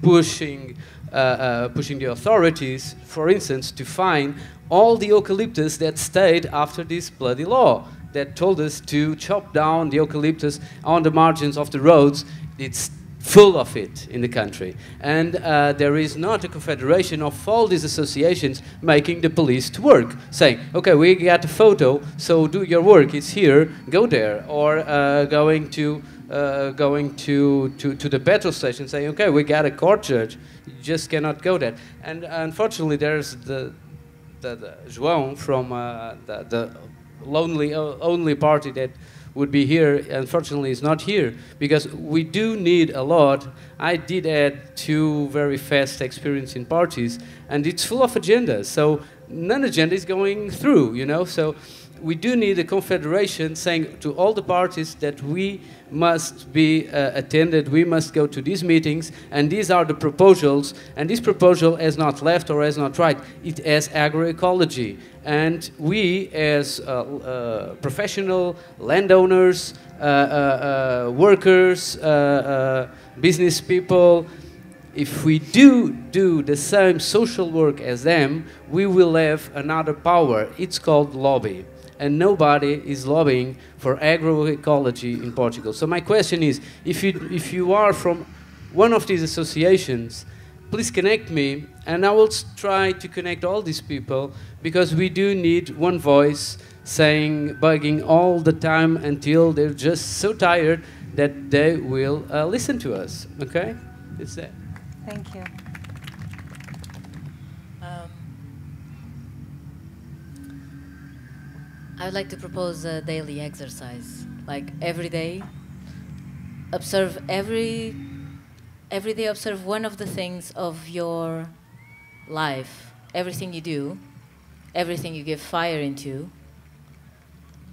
pushing the authorities, for instance, to find all the eucalyptus that stayed after this bloody law that told us to chop down the eucalyptus on the margins of the roads. It's full of it in the country. And there is not a confederation of all these associations making the police to work, saying, okay, we got a photo, so do your work, it's here, go there. Or going to the petrol station saying, okay, we got a court judge, you just cannot go there. And unfortunately there's the João from the only party that would be here, unfortunately is not here, because we do need a lot. I did add 2 very fast experience in parties, and it's full of agendas, so none agenda is going through, you know, so we do need a confederation saying to all the parties that we must be attended, we must go to these meetings, and these are the proposals, and this proposal has not left or has not right, it has agroecology. And we as professional landowners, workers, business people, if we do the same social work as them, we will have another power. It's called lobby. And nobody is lobbying for agroecology in Portugal. So my question is, if you are from one of these associations, please connect me, and I will try to connect all these people, because we do need one voice saying, bugging all the time until they're just so tired that they will listen to us. Okay? It's that. Thank you. I would like to propose a daily exercise, like every day. Every day observe one of the things of your life, everything you do, everything you give fire into,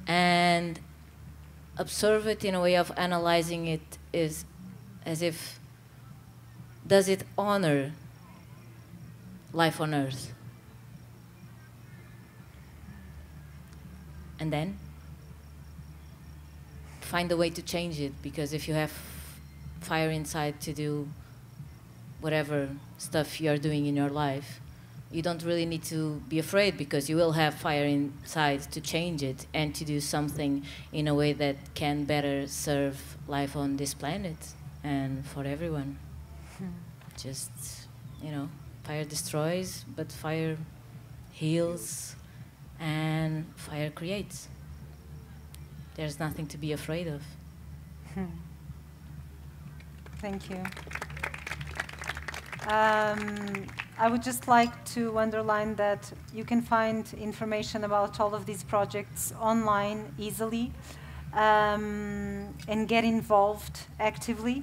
and observe it in a way of analyzing it is as if, does it honor life on earth? And then find a way to change it, because if you have fire inside to do whatever stuff you are doing in your life, you don't really need to be afraid, because you will have fire inside to change it and to do something in a way that can better serve life on this planet and for everyone. Just, you know, fire destroys, but fire heals and fire creates. There's nothing to be afraid of. Thank you. I would just like to underline that you can find information about all of these projects online easily, and get involved actively.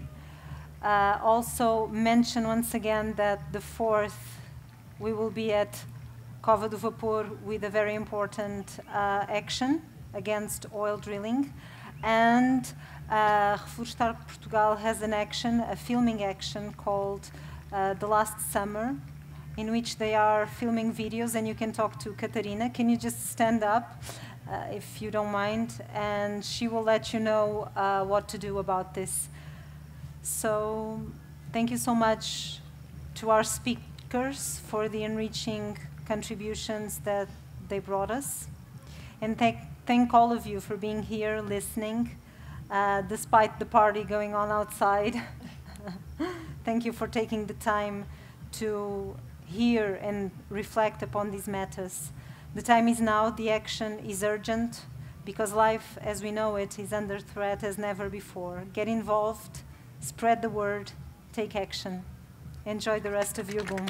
Also mention once again that the 4th we will be at Cova do Vapor with a very important action against oil drilling. And Reflorestar Portugal has an action, a filming action called The Last Summer, in which they are filming videos, and you can talk to Catarina. Can you just stand up, if you don't mind? And she will let you know what to do about this. So thank you so much to our speakers for the enriching contributions that they brought us. And thank all of you for being here listening, despite the party going on outside. Thank you for taking the time to hear and reflect upon these matters. The time is now, the action is urgent, because life as we know it is under threat as never before. Get involved, spread the word, take action. Enjoy the rest of your boom.